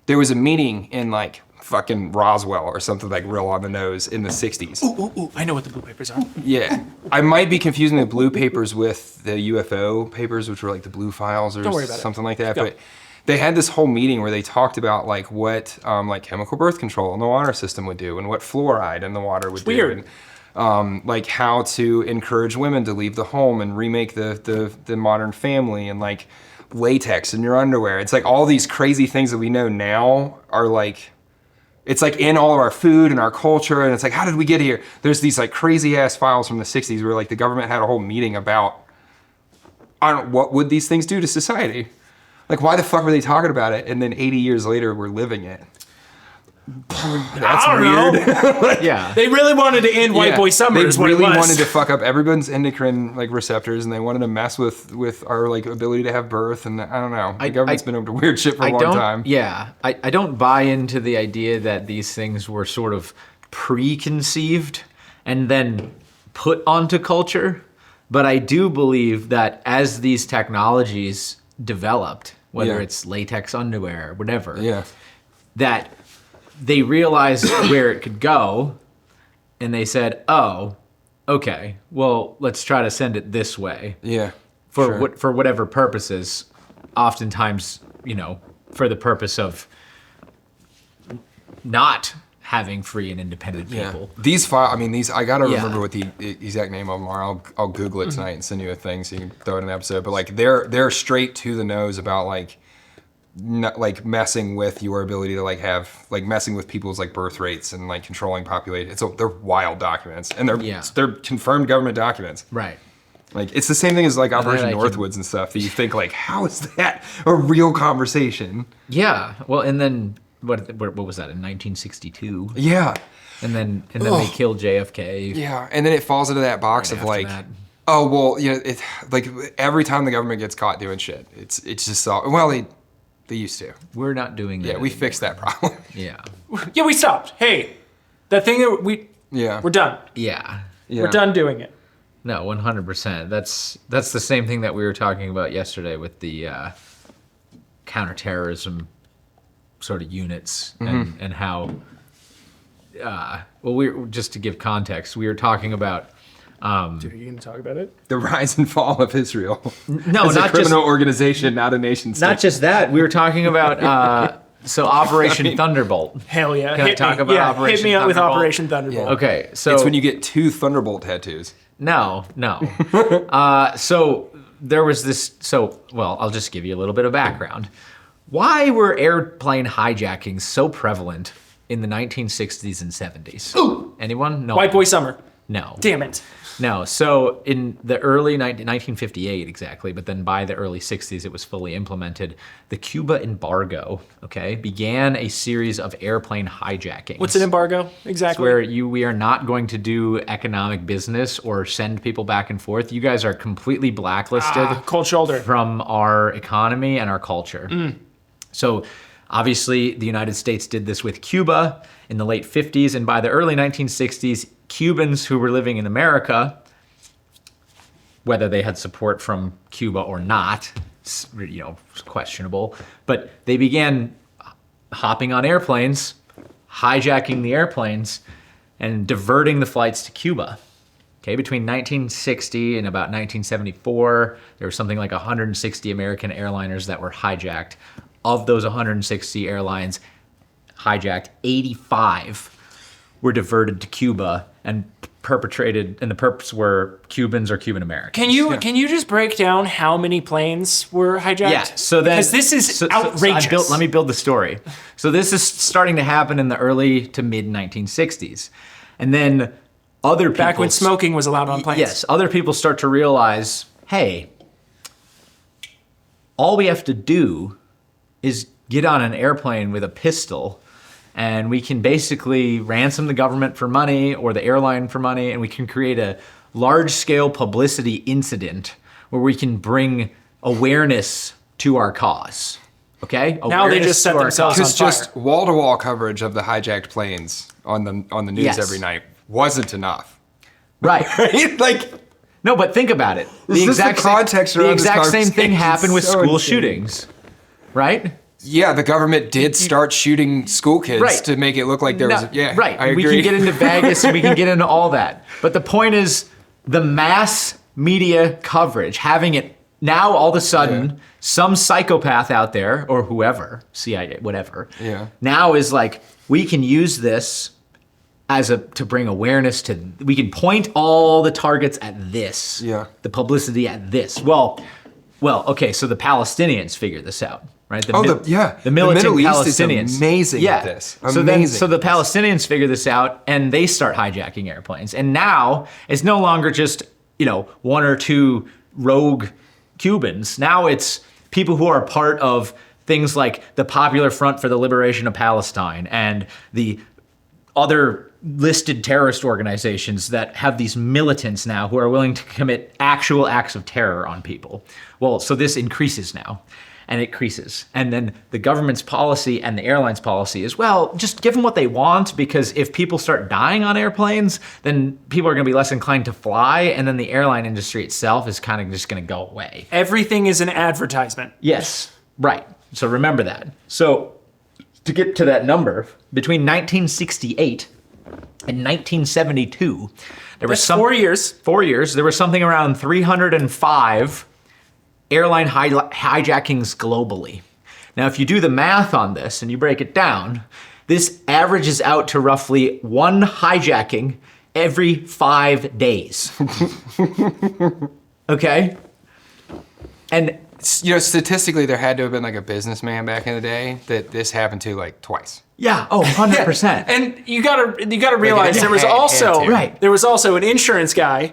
There was a meeting in like fucking Roswell or something like real on the nose in the 60s. Ooh, I know what the blue papers are. Yeah. I might be confusing the Blue Papers with the UFO papers, which were like the Blue Files or Don't worry about it. something like that. Go. But they had this whole meeting where they talked about like what like chemical birth control in the water system would do and what fluoride in the water would do. weird. And, like how to encourage women to leave the home and remake the modern family and like latex in your underwear. It's like all these crazy things that we know now are like, it's like in all of our food and our culture, and it's like, how did we get here? There's these like crazy ass files from the 60s where like the government had a whole meeting about, what would these things do to society? Like why the fuck were they talking about it? And then 80 years later, we're living it. That's I don't weird. know. Yeah. They really wanted to end White Yeah, Boy Summer. They is what really it was. wanted to fuck up everyone's endocrine like receptors, and they wanted to mess with our like ability to have birth. And I don't know. The government's been up to weird shit for a long time. Yeah, I don't buy into the idea that these things were sort of preconceived and then put onto culture. But I do believe that as these technologies developed, whether Yeah. it's latex underwear or whatever, Yeah. that they realized where it could go, and they said, "Oh, okay, well, let's try to send it this way." Yeah. For Sure. for whatever purposes, oftentimes, for the purpose of not having free and independent Yeah. people. These file. I mean, these. I gotta Yeah. remember what the exact name of them are. I'll Google it tonight and send you a thing so you can throw it in an episode. But like, they're straight to the nose about like, not like messing with your ability to like have like messing with people's like birth rates and like controlling population. They're wild documents, and they're confirmed government documents. Right. Like it's the same thing as like Operation I can- Northwoods and stuff. That you think like, how is that a real conversation? Yeah. Well, and then what was that in 1962? Yeah. And then they killed JFK. Yeah, and then it falls into that box Right of after like, that. oh well, it like every time the government gets caught doing shit, it's just all, well they used to. We're not doing that. Yeah, we anymore. fixed that problem. Yeah. Yeah, we stopped. Hey, that thing that Yeah, we're done. Yeah. yeah. We're done doing it. No, 100%. That's the same thing that we were talking about yesterday with the counterterrorism sort of units and how. Well, just to give context, we were talking about Dude, are you going to talk about it? The rise and fall of Israel. No, As a not criminal just organization, not a nation state. not just that. We were talking about so Operation Thunderbolt. Hell yeah. Can I talk about Operation hit me up with Thunderbolt? Operation Thunderbolt. Okay, so It's when you get 2 Thunderbolt tattoos. No. So there was this. So, well, I'll just give you a little bit of background. Why were airplane hijackings so prevalent in the 1960s and 70s? Ooh. Anyone? No. White Boy Summer. No. Damn it. No. So in the early 1958 exactly, but then by the early 60s it was fully implemented. The Cuba embargo, okay, began a series of airplane hijackings. What's an embargo exactly? Where we are not going to do economic business or send people back and forth. You guys are completely blacklisted Cold shoulder. from our economy and our culture. So obviously the United States did this with Cuba in the late 50s, and by the early 1960s, Cubans who were living in America, whether they had support from Cuba or not, questionable, but they began hopping on airplanes, hijacking the airplanes, and diverting the flights to Cuba. Okay, between 1960 and about 1974, there was something like 160 American airliners that were hijacked. Of those 160 airlines hijacked, 85 were diverted to Cuba and perpetrated, and the perps were Cubans or Cuban Americans. Can you just break down how many planes were hijacked? Yeah, so then because this is outrageous. Let me build the story. So this is starting to happen in the early to mid 1960s, and then other people Back when smoking was allowed on planes. Yes, other people start to realize, hey, all we have to do is get on an airplane with a pistol, and we can basically ransom the government for money or the airline for money, and we can create a large-scale publicity incident where we can bring awareness to our cause. Okay? Now they just set themselves on Because fire. just wall-to-wall coverage of the hijacked planes on the news Yes. every night wasn't enough. Right. Right? Like, No, but think about it. This is the context around this same thing conversation happened with is so school insane. shootings, right? yeah, the government did start shooting school kids Right. to make it look like there was. Yeah, right. I agree. We can get into Vegas and we can get into all that. But the point is the mass media coverage, having it now all of a sudden, some psychopath out there or whoever, CIA, whatever, now is like, we can use this to bring awareness to, we can point all the targets at this. Yeah. The publicity at this. Well, okay, so the Palestinians figured this out, right? The The militant Middle East is Palestinians. amazing at this. So Amazing. the Palestinians figure this out and they start hijacking airplanes. And now it's no longer just, one or two rogue Cubans. Now it's people who are part of things like the Popular Front for the Liberation of Palestine and the other listed terrorist organizations that have these militants now who are willing to commit actual acts of terror on people. Well, so this increases now, and it increases. And then the government's policy and the airline's policy is, well, just give them what they want, because if people start dying on airplanes, then people are gonna be less inclined to fly, and then the airline industry itself is kind of just gonna go away. Everything is an advertisement. Yes, right. So remember that. So to get to that number, between 1968 and 1972, there was 4 years. 4 years. There was something around 305 airline hijackings globally. Now, if you do the math on this and you break it down, this averages out to roughly one hijacking every 5 days. Okay? And statistically, there had to have been like a businessman back in the day that this happened to like twice. yeah, 100%. And you gotta realize Like, there was had also to. Right. there was also an insurance guy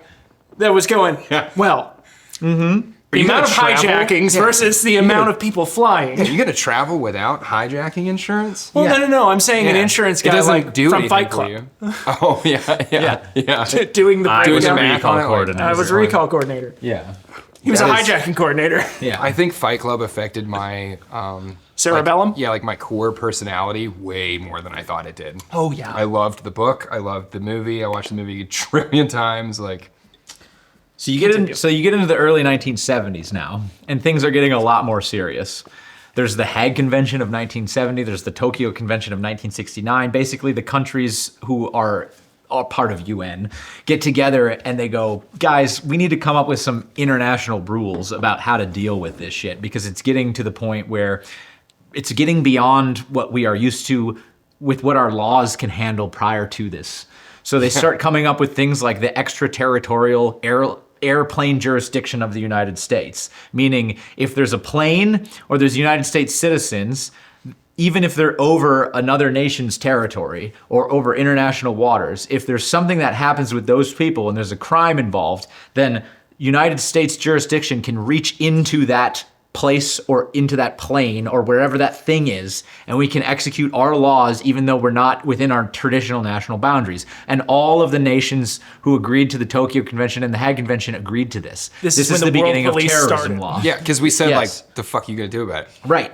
that was going, well, the you amount of gonna travel? hijackings versus the amount of people flying. Are you gonna travel without hijacking insurance? Well, Yeah. no. I'm saying an insurance It guy doesn't like do from anything Fight for Club you. Oh yeah. doing the Doing the breakdown. math on it, like, I was a recall coordinator. yeah. He was a That is- hijacking coordinator. Yeah. I think Fight Club affected my Cerebellum? like my core personality way more than I thought it did. Oh yeah. I loved the book. I loved the movie. I watched the movie a trillion times. Like, So you get into the early 1970s now, and things are getting a lot more serious. There's the Hague Convention of 1970. There's the Tokyo Convention of 1969. Basically, the countries who are are part of UN, get together and they go, guys, we need to come up with some international rules about how to deal with this shit, because it's getting to the point where it's getting beyond what we are used to with what our laws can handle prior to this. So they start coming up with things like the extraterritorial airplane jurisdiction of the United States, meaning if there's a plane or there's United States citizens, even if they're over another nation's territory or over international waters, if there's something that happens with those people and there's a crime involved, then United States jurisdiction can reach into that place or into that plane or wherever that thing is, and we can execute our laws even though we're not within our traditional national boundaries. And all of the nations who agreed to the Tokyo Convention and the Hague Convention agreed to this. This is is when the the world beginning of police terrorism started. law. Yeah, because we said, Yes. like, the fuck you gonna do about it? Right.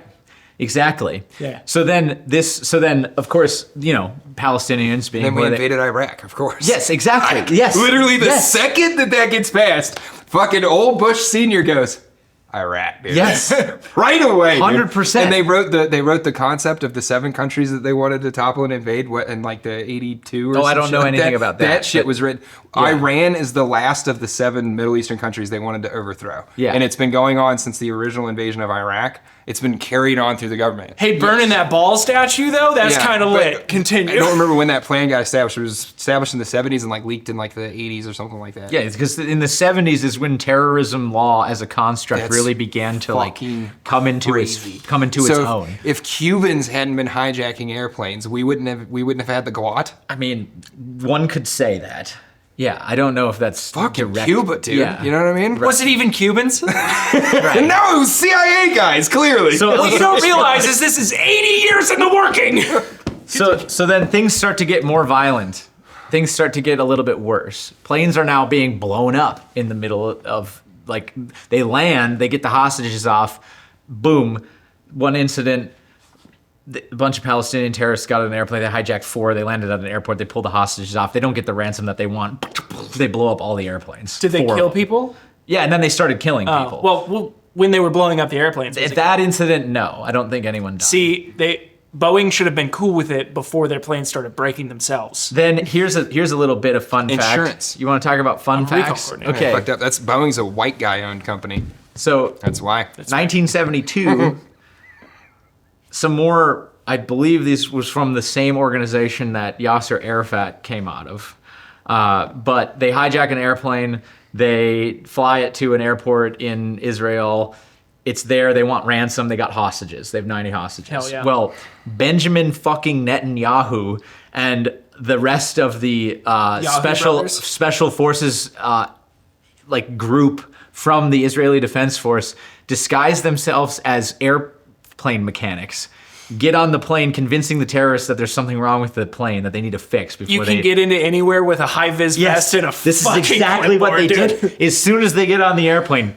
Exactly. Yeah. So then of course, Palestinians being Then we where they- invaded Iraq, of course. Yes, exactly. Yes. Literally the Yes. second that gets passed, fucking old Bush Senior goes, Iraq, dude. Yes. Right away, dude. 100%. And they wrote the concept of the 7 countries that they wanted to topple and invade in like the 82 or Oh, I some don't shit know like anything about that, That shit but- was written. Yeah. Iran is the last of the 7 Middle Eastern countries they wanted to overthrow. Yeah. And it's been going on since the original invasion of Iraq. It's been carried on through the government. Hey, burning that ball statue though, that's Yeah, kind of but lit. Continue. I don't remember when that plan got established. It was established in the 70s and like leaked in like the 80s or something like that. Yeah, it's because in the 70s is when terrorism law as a construct That's really began to like fucking come into crazy. its So own. if Cubans hadn't been hijacking airplanes, we wouldn't have had the GWAT. I mean, one could say that. Yeah, I don't know if that's Fucking direct. Cuba, dude. Yeah. You know what I mean? Was it even Cubans? No, it was CIA guys, clearly. So- What you don't realize is this is 80 years in the working. So then things start to get more violent. Things start to get a little bit worse. Planes are now being blown up in the middle of, like, they land, they get the hostages off, boom, one incident, a bunch of Palestinian terrorists got on an airplane, they hijacked 4, they landed at an airport, they pulled the hostages off, they don't get the ransom that they want, they blow up all the airplanes. Did they 4 kill of them. people? Yeah, and then they started killing people. Well, when they were blowing up the airplanes. At that incident, no, I don't think anyone died. See, Boeing should have been cool with it before their planes started breaking themselves. Then here's a little bit of fun fact. Insurance. You want to talk about fun recall facts? coordinator. Okay, Fucked up. That's Boeing's a white guy owned company. so That's why. 1972, some more, I believe this was from the same organization that Yasser Arafat came out of. But they hijack an airplane, they fly it to an airport in Israel. It's there, they want ransom, they got hostages. They have 90 hostages. Hell yeah. Well, Benjamin fucking Netanyahu and the rest of the brothers? special forces group from the Israeli Defense Force disguise themselves as airplane mechanics, get on the plane convincing the terrorists that there's something wrong with the plane that they need to fix before You they can get into anywhere with a high-vis vest and a this is fucking exactly what they clipboard, dude. did. As soon as they get on the airplane,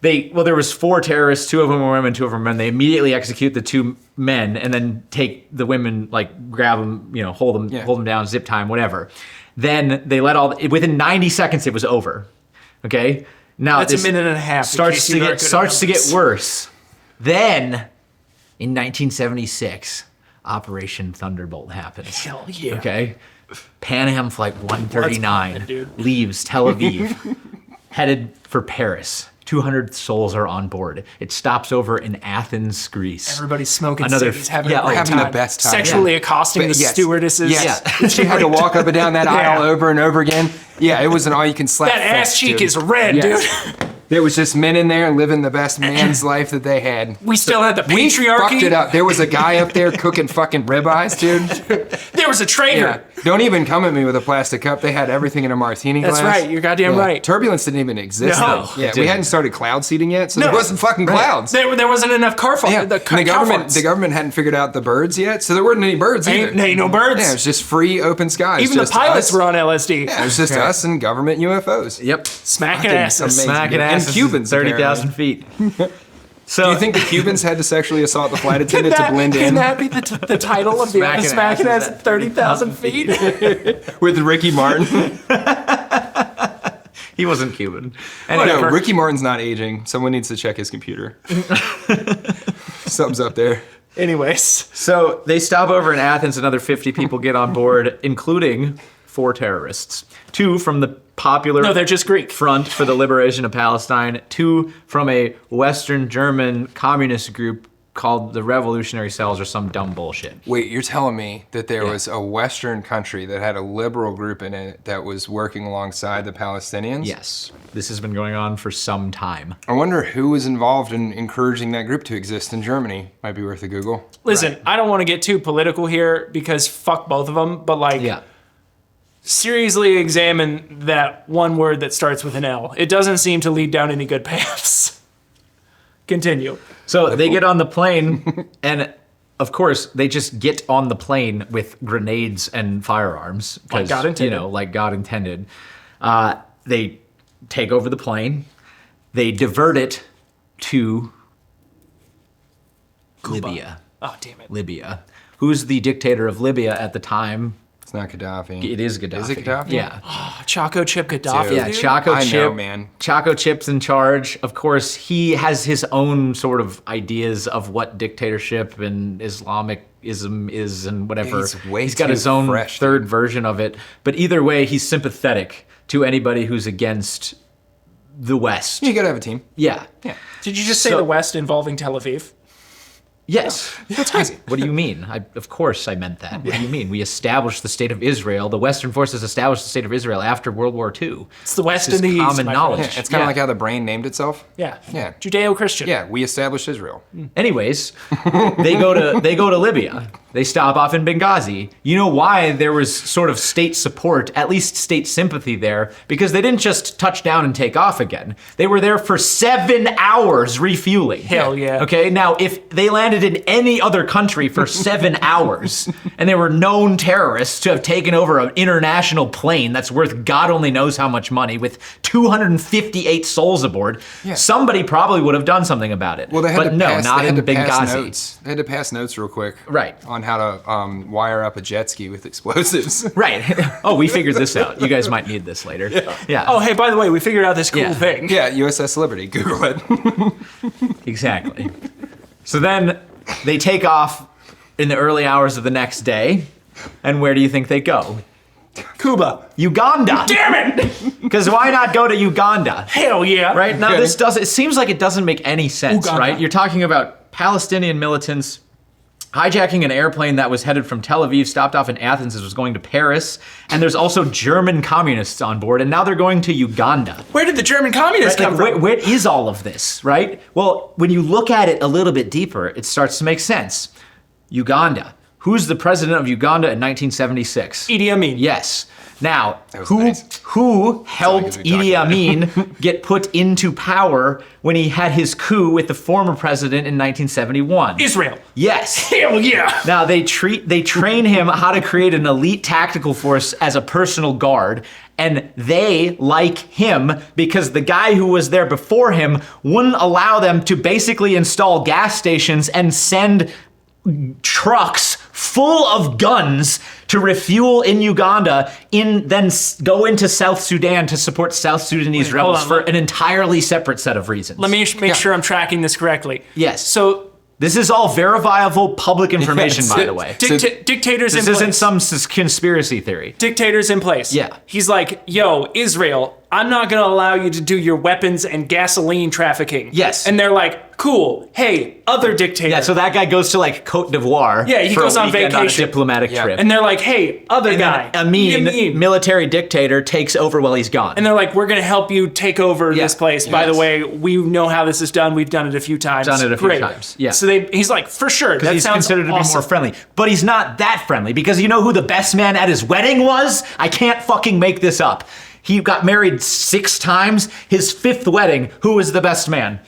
there was 4 terrorists, 2 of them were women, 2 of them were men. They immediately execute the 2 men and then take the women, like grab them, hold them down, zip time, whatever. Then they within 90 seconds it was over. Okay, now That's this a minute and a half. in starts case to you get aren't good at starts to get numbers. worse. Then in 1976, Operation Thunderbolt happens. Hell yeah. Okay. Pan Am Flight 139 Let's go, dude. leaves Tel Aviv, headed for Paris. 200 souls are on board. It stops over in Athens, Greece. Everybody's smoking Another- cigs, having yeah, a great having the time. best time. Sexually Yeah. accosting But the yes. stewardesses. Yes. She had to walk up and down that aisle Yeah. over and over again. Yeah, it was an all-you-can-slap That ass fest, cheek dude. is red, Yes. dude. There was just men in there living the best man's life that they had. We still had the We patriarchy. fucked it up. There was a guy up there cooking fucking ribeyes, dude. There was a traitor. Yeah. Don't even come at me with a plastic cup. They had everything in a martini That's glass. right. You're goddamn Yeah. right. Turbulence didn't even exist. No. then. Yeah, It we didn't. hadn't started cloud seeding yet, so No. there wasn't fucking clouds. There wasn't enough car farts. Yeah, The, and the government hadn't figured out the birds yet, so there weren't any birds either. Ain't no birds. Yeah, it was just free open skies. Even the just pilots us. were on LSD. Yeah, it was just us and government UFOs. Yep. Smacking Fucking asses. amazing. Smacking And asses. Cubans, 30,000 feet. So Do you think the Cubans had to sexually assault the flight attendant to blend Can in that be the title of the Smacking episode? Smacking asses asses at at 30,000 feet? with Ricky Martin? he wasn't Cuban? Oh, no, Anyway, Ricky Martin's not aging. Someone needs to check his computer. Something's up there. Anyways. So they stop over in Athens. Another 50 people get on board, including 4 terrorists. 2 from the popular No, they're just Greek. Front for the Liberation of Palestine. 2 from a Western German communist group called the Revolutionary Cells or some dumb bullshit. Wait, you're telling me that there was a Western country that had a liberal group in it that was working alongside the Palestinians? Yes. This has been going on for some time. I wonder who was involved in encouraging that group to exist in Germany. Might be worth a Google. Listen, I don't want to get too political here because fuck both of them, but like, Yeah. seriously examine that one word that starts with an L. It doesn't seem to lead down any good paths. Continue. So they get on the plane, and of course, they just get on the plane with grenades and firearms. Like God intended. Like God intended. They take over the plane. They divert it to Libya. Oh, damn it. Libya. Who's the dictator of Libya at the time? It's not Gaddafi. It is Gaddafi. Is it Gaddafi? Yeah. Choco Chip Gaddafi, Dude. Yeah, dude? Choco I Chip. know, man. Choco Chip's in charge. Of course, he has his own sort of ideas of what dictatorship and Islamism is and whatever. He's got too his own fresh, third version of it. But either way, he's sympathetic to anybody who's against the West. You gotta have a team. Yeah. Did you just say So- the West involving Tel Aviv? Yes. That's crazy. What do you mean? Of course I meant that. What do you mean? We established the state of Israel. The Western forces established the state of Israel after World War II. It's the West This is and the East, common my knowledge. friend. Yeah, it's kind of Yeah. like how the brain named itself. Yeah. Yeah. Judeo-Christian. Yeah, we established Israel. Anyways, they go to Libya. They stop off in Benghazi. You know why there was sort of state support, at least state sympathy there? Because they didn't just touch down and take off again. They were there for 7 hours refueling. Hell yeah. Okay, now if they landed in any other country for 7 hours and they were known terrorists to have taken over an international plane that's worth God only knows how much money with 258 souls aboard, somebody probably would have done something about it. Well, they had but to no, pass, not they had in to pass Benghazi. notes. They had to pass notes real quick. Right. On how to wire up a jet ski with explosives. Right. Oh, we figured this out. You guys might need this later. Yeah. Oh, hey, by the way, we figured out this cool Yeah. thing. Yeah, USS Liberty. Google it. Exactly. So then they take off in the early hours of the next day. And where do you think they go? Cuba. Uganda. Damn it! Because why not go to Uganda? Hell yeah. Right? Now it seems like it doesn't make any sense, Uganda. right? You're talking about Palestinian militants hijacking an airplane that was headed from Tel Aviv, stopped off in Athens, and was going to Paris. And there's also German communists on board, and now they're going to Uganda. Where did the German communists come Like, from? where is all of this, right? Well, when you look at it a little bit deeper, it starts to make sense. Uganda. Who's the president of Uganda in 1976? Idi Amin. Yes. Now, was who nice. who helped like a good Idi Amin get put into power when he had his coup with the former president in 1971? Israel. Yes. Hell yeah. Now they train him how to create an elite tactical force as a personal guard, and they like him because the guy who was there before him wouldn't allow them to basically install gas stations and send trucks full of guns to refuel in Uganda, then go into South Sudan to support South Sudanese Wait, rebels hold on, for an entirely separate set of reasons. Let me make sure I'm tracking this correctly. Yes. So This is all verifiable public information, Yeah, by the way. dictators This in isn't place. some conspiracy theory. Dictators in place. Yeah. He's like, yo, Israel, I'm not going to allow you to do your weapons and gasoline trafficking. Yes. And they're like, cool. Hey, other dictator. Yeah, so that guy goes to like Cote d'Ivoire. Yeah, he for goes a on weekend vacation. on a diplomatic Yeah. trip. and they're like, hey, other And guy. then Amin, Idi Amin. military dictator, takes over while he's gone. And they're like, we're going to help you take over Yeah. this place. By the Yes. way, we know how this is done. We've done it a few times. Done it a few Great. times, yeah. So he's like, for sure. That He's sounds considered to awesome. be more friendly. But he's not that friendly because you know who the best man at his wedding was? I can't fucking make this up. He got married 6 times. His 5th wedding, who was the best man?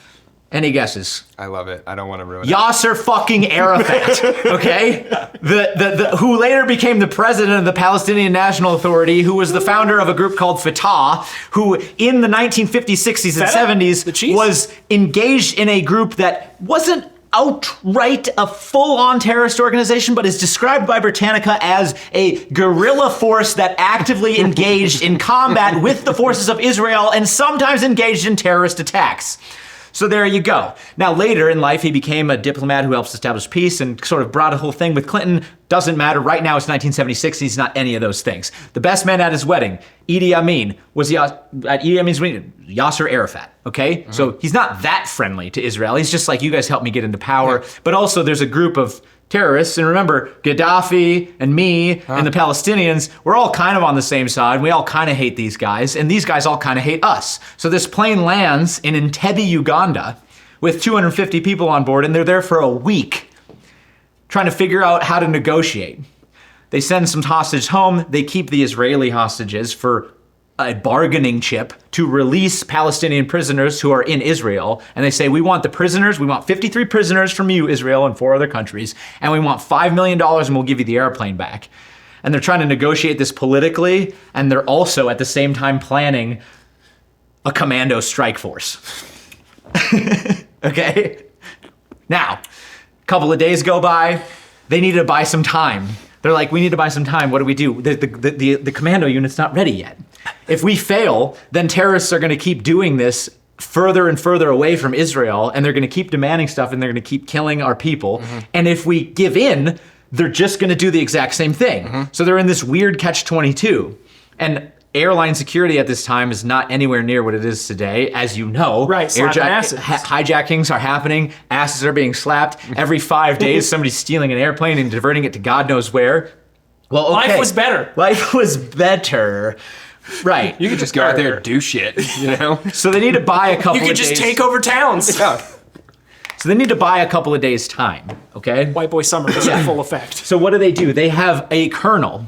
Any guesses? I love it. I don't want to ruin it. Yasser fucking Arafat, okay? The who later became the president of the Palestinian National Authority, who was the founder of a group called Fatah, who in the 1950s, 60s, and Feta? 70s The cheese? was engaged in a group that wasn't outright a full-on terrorist organization, but is described by Britannica as a guerrilla force that actively engaged in combat with the forces of Israel and sometimes engaged in terrorist attacks. So there you go. Now later in life, he became a diplomat who helps establish peace and sort of brought a whole thing with Clinton. Doesn't matter. Right now it's 1976. He's not any of those things. The best man at his wedding, Idi Amin, was at Idi Amin's wedding, Yasser Arafat. Okay, so he's not that friendly to Israel. He's just like, you guys helped me get into power. But also there's a group of terrorists, and remember, Gaddafi and me and the Palestinians, we're all kind of on the same side. We all kind of hate these guys, and these guys all kind of hate us. So this plane lands in Entebbe, Uganda, with 250 people on board, and they're there for a week trying to figure out how to negotiate. They send some hostages home. They keep the Israeli hostages for a bargaining chip to release Palestinian prisoners who are in Israel. And they say, we want the prisoners, we want 53 prisoners from you, Israel, and 4 other countries, and we want $5 million and we'll give you the airplane back. And they're trying to negotiate this politically, and they're also at the same time planning a commando strike force. Okay? Now, a couple of days go by, they need to buy some time. They're like, we need to buy some time. What do we do? The commando unit's not ready yet. If we fail, then terrorists are going to keep doing this further and further away from Israel, and they're going to keep demanding stuff, and they're going to keep killing our people. And if we give in, they're just going to do the exact same thing. So they're in this weird catch-22. And airline security at this time is not anywhere near what it is today, as you know. Right, slapping asses. Hijackings are happening, asses are being slapped. Every 5 days, somebody's stealing an airplane and diverting it to God knows where. Well, okay. Life was better. Life was better. Right. You could just go out there and do shit, you know? So they need to buy a couple of days. You could just take over towns. Yeah. So they need to buy a couple of days' time, okay? White boy summer is in full effect. So what do? They have a colonel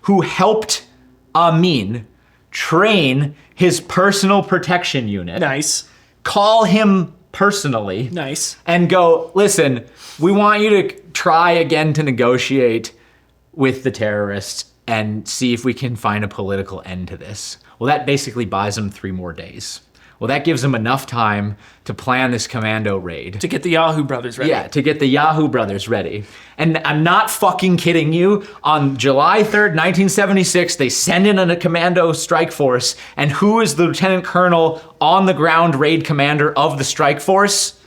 who helped Amin train his personal protection unit. Nice. Call him personally. Nice. And go, listen, we want you to try again to negotiate with the terrorists and see if we can find a political end to this. Well, that basically buys them 3 more days. Well, that gives them enough time to plan this commando raid. To get the Yahoo brothers ready. Yeah, to get the Yahoo brothers ready. And I'm not fucking kidding you. On July 3rd, 1976, they send in a commando strike force. And who is the lieutenant colonel on the ground raid commander of the strike force?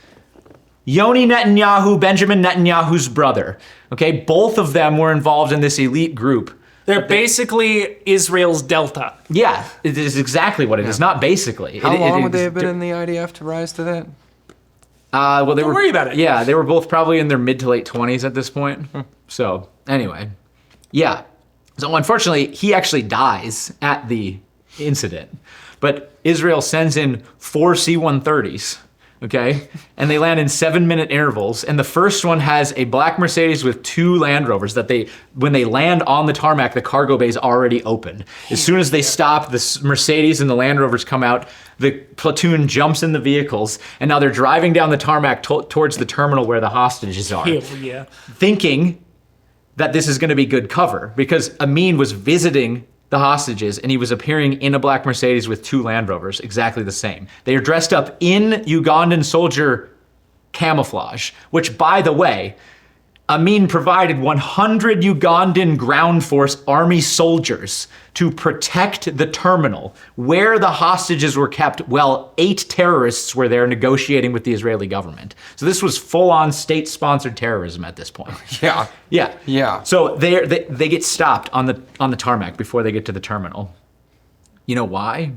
Yoni Netanyahu, Benjamin Netanyahu's brother. Okay, both of them were involved in this elite group. They're basically Israel's Delta. Yeah, it is exactly what it is. Not basically. How long would they have been in the IDF to rise to that? Well, Don't worry about it. Yeah, they were both probably in their mid to late 20s at this point. So anyway, yeah. So unfortunately, he actually dies at the incident. But Israel sends in 4 C-130s. Okay, and they land in 7-minute intervals. And the first one has a black Mercedes with 2 Land Rovers that when they land on the tarmac, the cargo bay is already open. As soon as they stop, the Mercedes and the Land Rovers come out. The platoon jumps in the vehicles, and now they're driving down the tarmac towards the terminal where the hostages are, Yeah. thinking that this is going to be good cover because Amin was visiting the hostages, and he was appearing in a black Mercedes with 2 Land Rovers, exactly the same. They are dressed up in Ugandan soldier camouflage, which, by the way, Amin provided 100 Ugandan ground force army soldiers to protect the terminal where the hostages were kept while 8 terrorists were there negotiating with the Israeli government. So this was full-on state-sponsored terrorism at this point. Yeah. Yeah. Yeah. So they get stopped on the tarmac before they get to the terminal. You know why?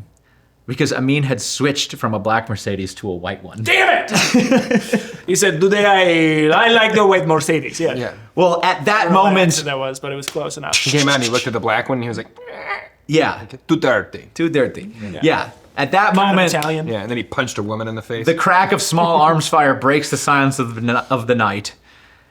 Because Amin had switched from a black Mercedes to a white one. Damn it! He said, "Today I like the white Mercedes." Yeah. Yeah. Well, at that I don't know what moment, accent that was, but it was close enough. He came out and he looked at the black one and he was like, yeah, too dirty. too dirty. Yeah. At that Kind of moment, Italian. Yeah, and then he punched a woman in the face. the crack of small arms fire breaks the silence of the night,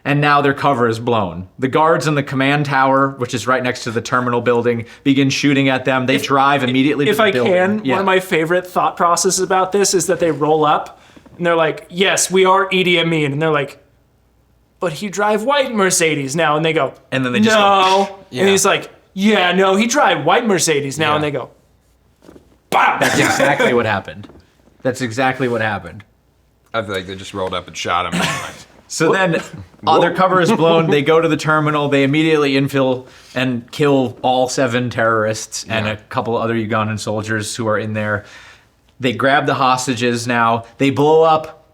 and now their cover is blown. The guards in the command tower, which is right next to the terminal building, begin shooting at them. They drive immediately to If the I building. can, Yeah. one of my favorite thought processes about this is that they roll up and they're like, "Yes, we are Idi Amin," and they're like, "But he drive white Mercedes now," and they go, And then they just "No," Yeah. and he's like, "Yeah, no, he drive white Mercedes now," Yeah. and they go, "Bam!" That's exactly what happened. That's exactly what happened. I feel like they just rolled up and shot him. So then, their cover is blown. They go to the terminal. They immediately infill and kill all 7 terrorists and a couple other Ugandan soldiers who are in there. They grab the hostages now. They blow up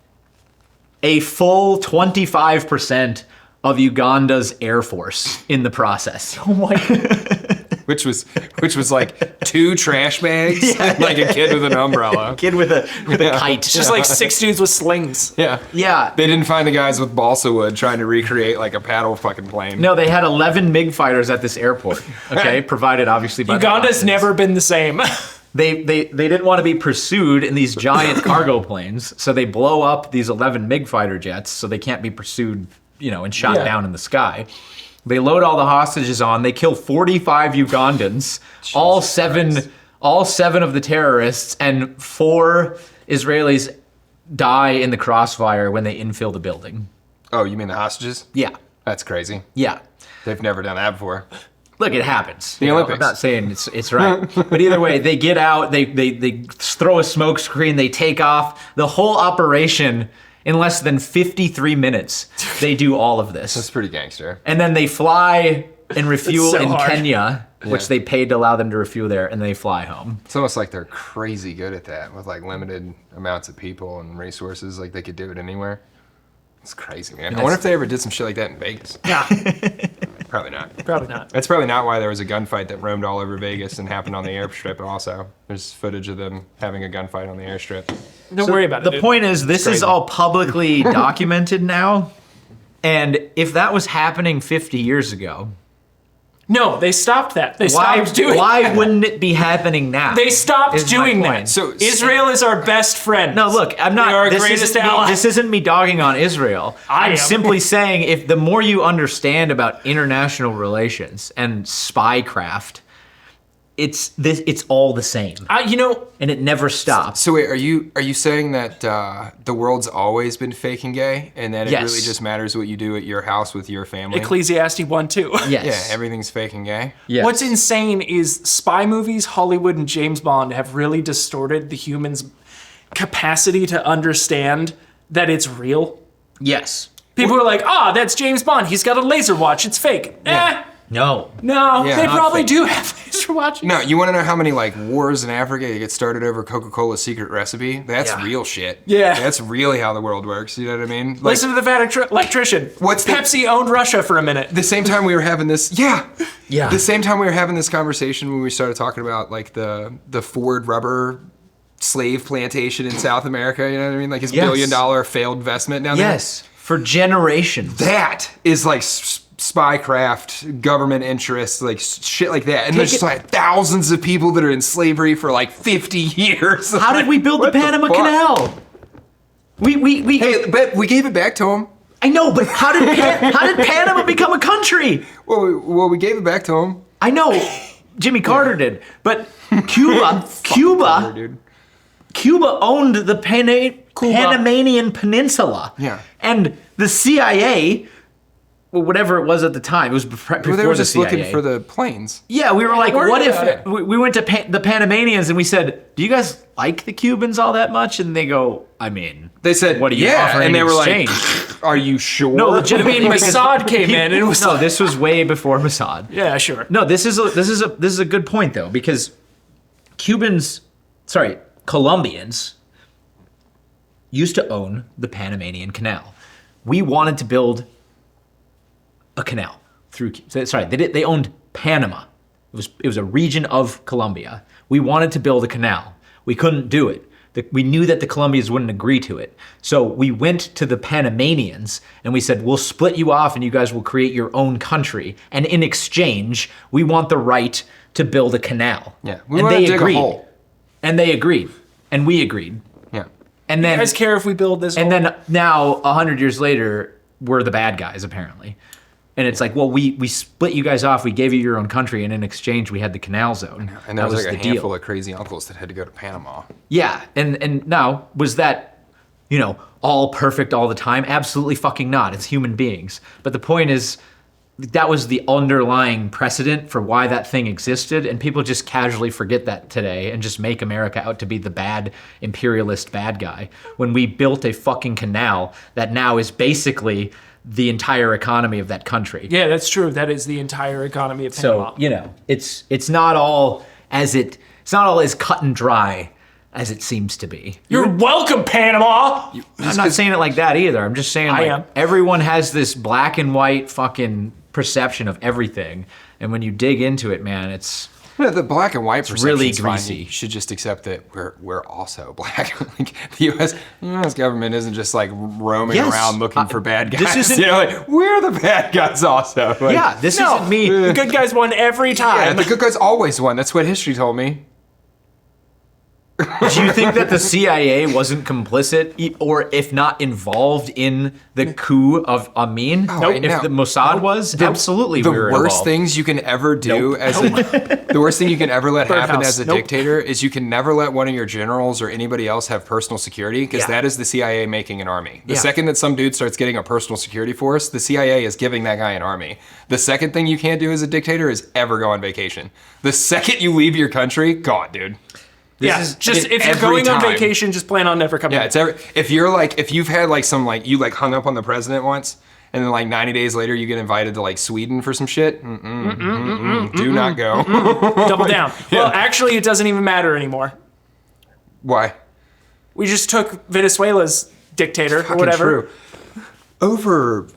a full 25% of Uganda's air force in the process. Oh my God. Which was like 2 trash bags, and like a kid with an umbrella. Kid with a kite. Just like 6 dudes with slings. Yeah. Yeah. They didn't find the guys with balsa wood trying to recreate like a paddle fucking plane. No, they had 11 MiG fighters at this airport. Okay, provided obviously by Uganda's the never been the same. They didn't want to be pursued in these giant cargo planes, so they blow up these 11 MiG fighter jets so they can't be pursued, and shot down in the sky. They load all the hostages on. They kill 45 Ugandans, all seven of the terrorists, and 4 Israelis die in the crossfire when they infill the building. Oh, you mean the hostages? Yeah, That's crazy. yeah. They've never done that before. Look, it happens. The Olympics. I'm not saying it's right, but either way, they get out. They throw a smoke screen. They take off. The whole operation in less than 53 minutes. They do all of this. That's pretty gangster. And then they fly and refuel so in hard. Kenya, which they paid to allow them to refuel there, and they fly home. It's almost like they're crazy good at that with like limited amounts of people and resources. Like they could do it anywhere. It's crazy, man. I wonder if they ever did some shit like that in Vegas. Yeah, Probably not. probably not. That's probably not why there was a gunfight that roamed all over Vegas and happened on the airstrip also. There's footage of them having a gunfight on the airstrip. Don't worry about it. The dude. point is, this is crazy. all publicly documented now. And if that was happening 50 years ago, No, they stopped that. They stopped doing why that. wouldn't it be happening now? They stopped is my doing point. that. So- Israel is our best friend. No, look, I'm not. They are our this greatest isn't me- ally. This isn't me dogging on Israel. I I'm am. simply saying, if the more you understand about international relations and spycraft, it's all the same, and it never stops. So wait, are you saying that the world's always been fake and gay, and that it Yes. really just matters what you do at your house with your family? Ecclesiastes 1:2. Yes. Yeah, everything's fake and gay. Yes. What's insane is spy movies, Hollywood, and James Bond have really distorted the human's capacity to understand that it's real. Yes. People are like, that's James Bond. He's got a laser watch. It's fake. No. No, Yeah, they not probably fake. do have laser watches. No, you want to know how many like wars in Africa get started over Coca-Cola's secret recipe? That's Yeah. real shit. Yeah. That's really how the world works. You know what I mean? Like, Listen to the fat electrician. What's the- Pepsi owned Russia for a minute. the same time we were having this, yeah. Yeah. The same time we were having this conversation when we started talking about like the Ford rubber slave plantation in South America. You know what I mean? Like his Yes. $1 billion failed investment down there. Yes. For generations. That is like spycraft, government interests, like shit like that. And there's just like thousands of people that are in slavery for like 50 years. How did we build the What the Panama fuck? Canal? We Hey, but we gave it back to them. I know, but how did Panama become a country? Well, we gave it back to them. I know, Jimmy Carter did, but Cuba Dude. owned the Panamanian Peninsula. Yeah. And the CIA, well, whatever it was at the time, it was before Well, they were the just CIA. looking for the planes. Yeah, we were like, Where what did if that- we went to the Panamanians and we said, do you guys like the Cubans all that much? And they go, I mean, They said, what do you yeah, offer and in they were exchange? like, are you sure? No, legitimately, because Mossad came in and it was no. This was way before Mossad. yeah, sure. No, this is a good point though, because Colombians used to own the Panamanian Canal. We wanted to build a canal through. They owned Panama. It was a region of Colombia. We wanted to build a canal. We couldn't do it. We knew that the Colombians wouldn't agree to it. So we went to the Panamanians and we said, we'll split you off and you guys will create your own country. And in exchange, we want the right to build a canal. Yeah, we and wanna they dig a agreed. hole. And they agreed. And we agreed. Yeah. And You then guys care if we build this? and then now 100 years later, we're the bad guys apparently. And it's like, well, we split you guys off. We gave you your own country, and in exchange, we had the canal zone. And there That was like a the deal. handful of crazy uncles that had to go to Panama. Yeah, and now, was that, all perfect all the time? Absolutely fucking not. It's human beings. But the point is, that was the underlying precedent for why that thing existed, and people just casually forget that today and just make America out to be the bad imperialist bad guy. When we built a fucking canal that now is basically the entire economy of that country. Yeah, that's true. That is the entire economy of Panama. So, it's not all as cut and dry as it seems to be. You're welcome, Panama. I'm not saying it like that either. I'm just saying like, am. everyone has this black and white fucking perception of everything. And when you dig into it, man, it's The black and white perception really is fine. greasy. You should just accept that we're also black. Like the U.S. government isn't just like roaming Yes. around looking for bad guys. this isn't- You know, like, we're the bad guys also. Like, yeah, this No, isn't me. the good guys won every yeah, time. the good guys always won. That's what history told me. Do you think that the CIA wasn't complicit, or if not involved in the coup of Amin? Nope. If No. the Mossad was, absolutely The we were worst involved. things you can ever do the worst thing you can ever let happen Birdhouse. as a Nope. dictator is you can never let one of your generals or anybody else have personal security, because Yeah. that is the CIA making an army. The Yeah. second that some dude starts getting a personal security force, the CIA is giving that guy an army. The second thing you can't do as a dictator is ever go on vacation. The second you leave your country, gone, dude. Yeah, is just if you're every going on time. vacation, just plan on never coming. Yeah, back. it's if you've had like some like you like hung up on the president once, and then like 90 days later you get invited to like Sweden for some shit. Do not go. Double down. Well, actually, it doesn't even matter anymore. Why? We just took Venezuela's dictator or Fucking whatever. true. Over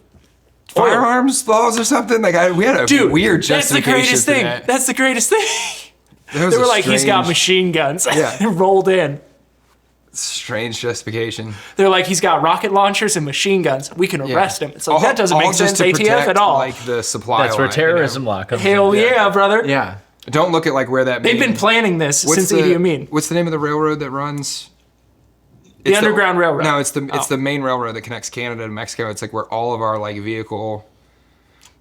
firearms laws or something. Like we had a Dude, weird that's the justification greatest for thing. that. That's the greatest thing. That was They were a like, he's got strange- machine guns. Yeah. Rolled in. strange justification. They're like, he's got rocket launchers and machine guns. We can arrest him. It's like, that doesn't make just sense, to ATF protect, at all. Like the supply. That's where line, you know? terrorism law comes Hell in. yeah, brother. Yeah. Don't look at like where that. They've been planning this since Idi Amin. What's the name of the railroad that runs? The It's Underground Railroad. No, it's the Oh. main railroad that connects Canada to Mexico. It's like where all of our like vehicle.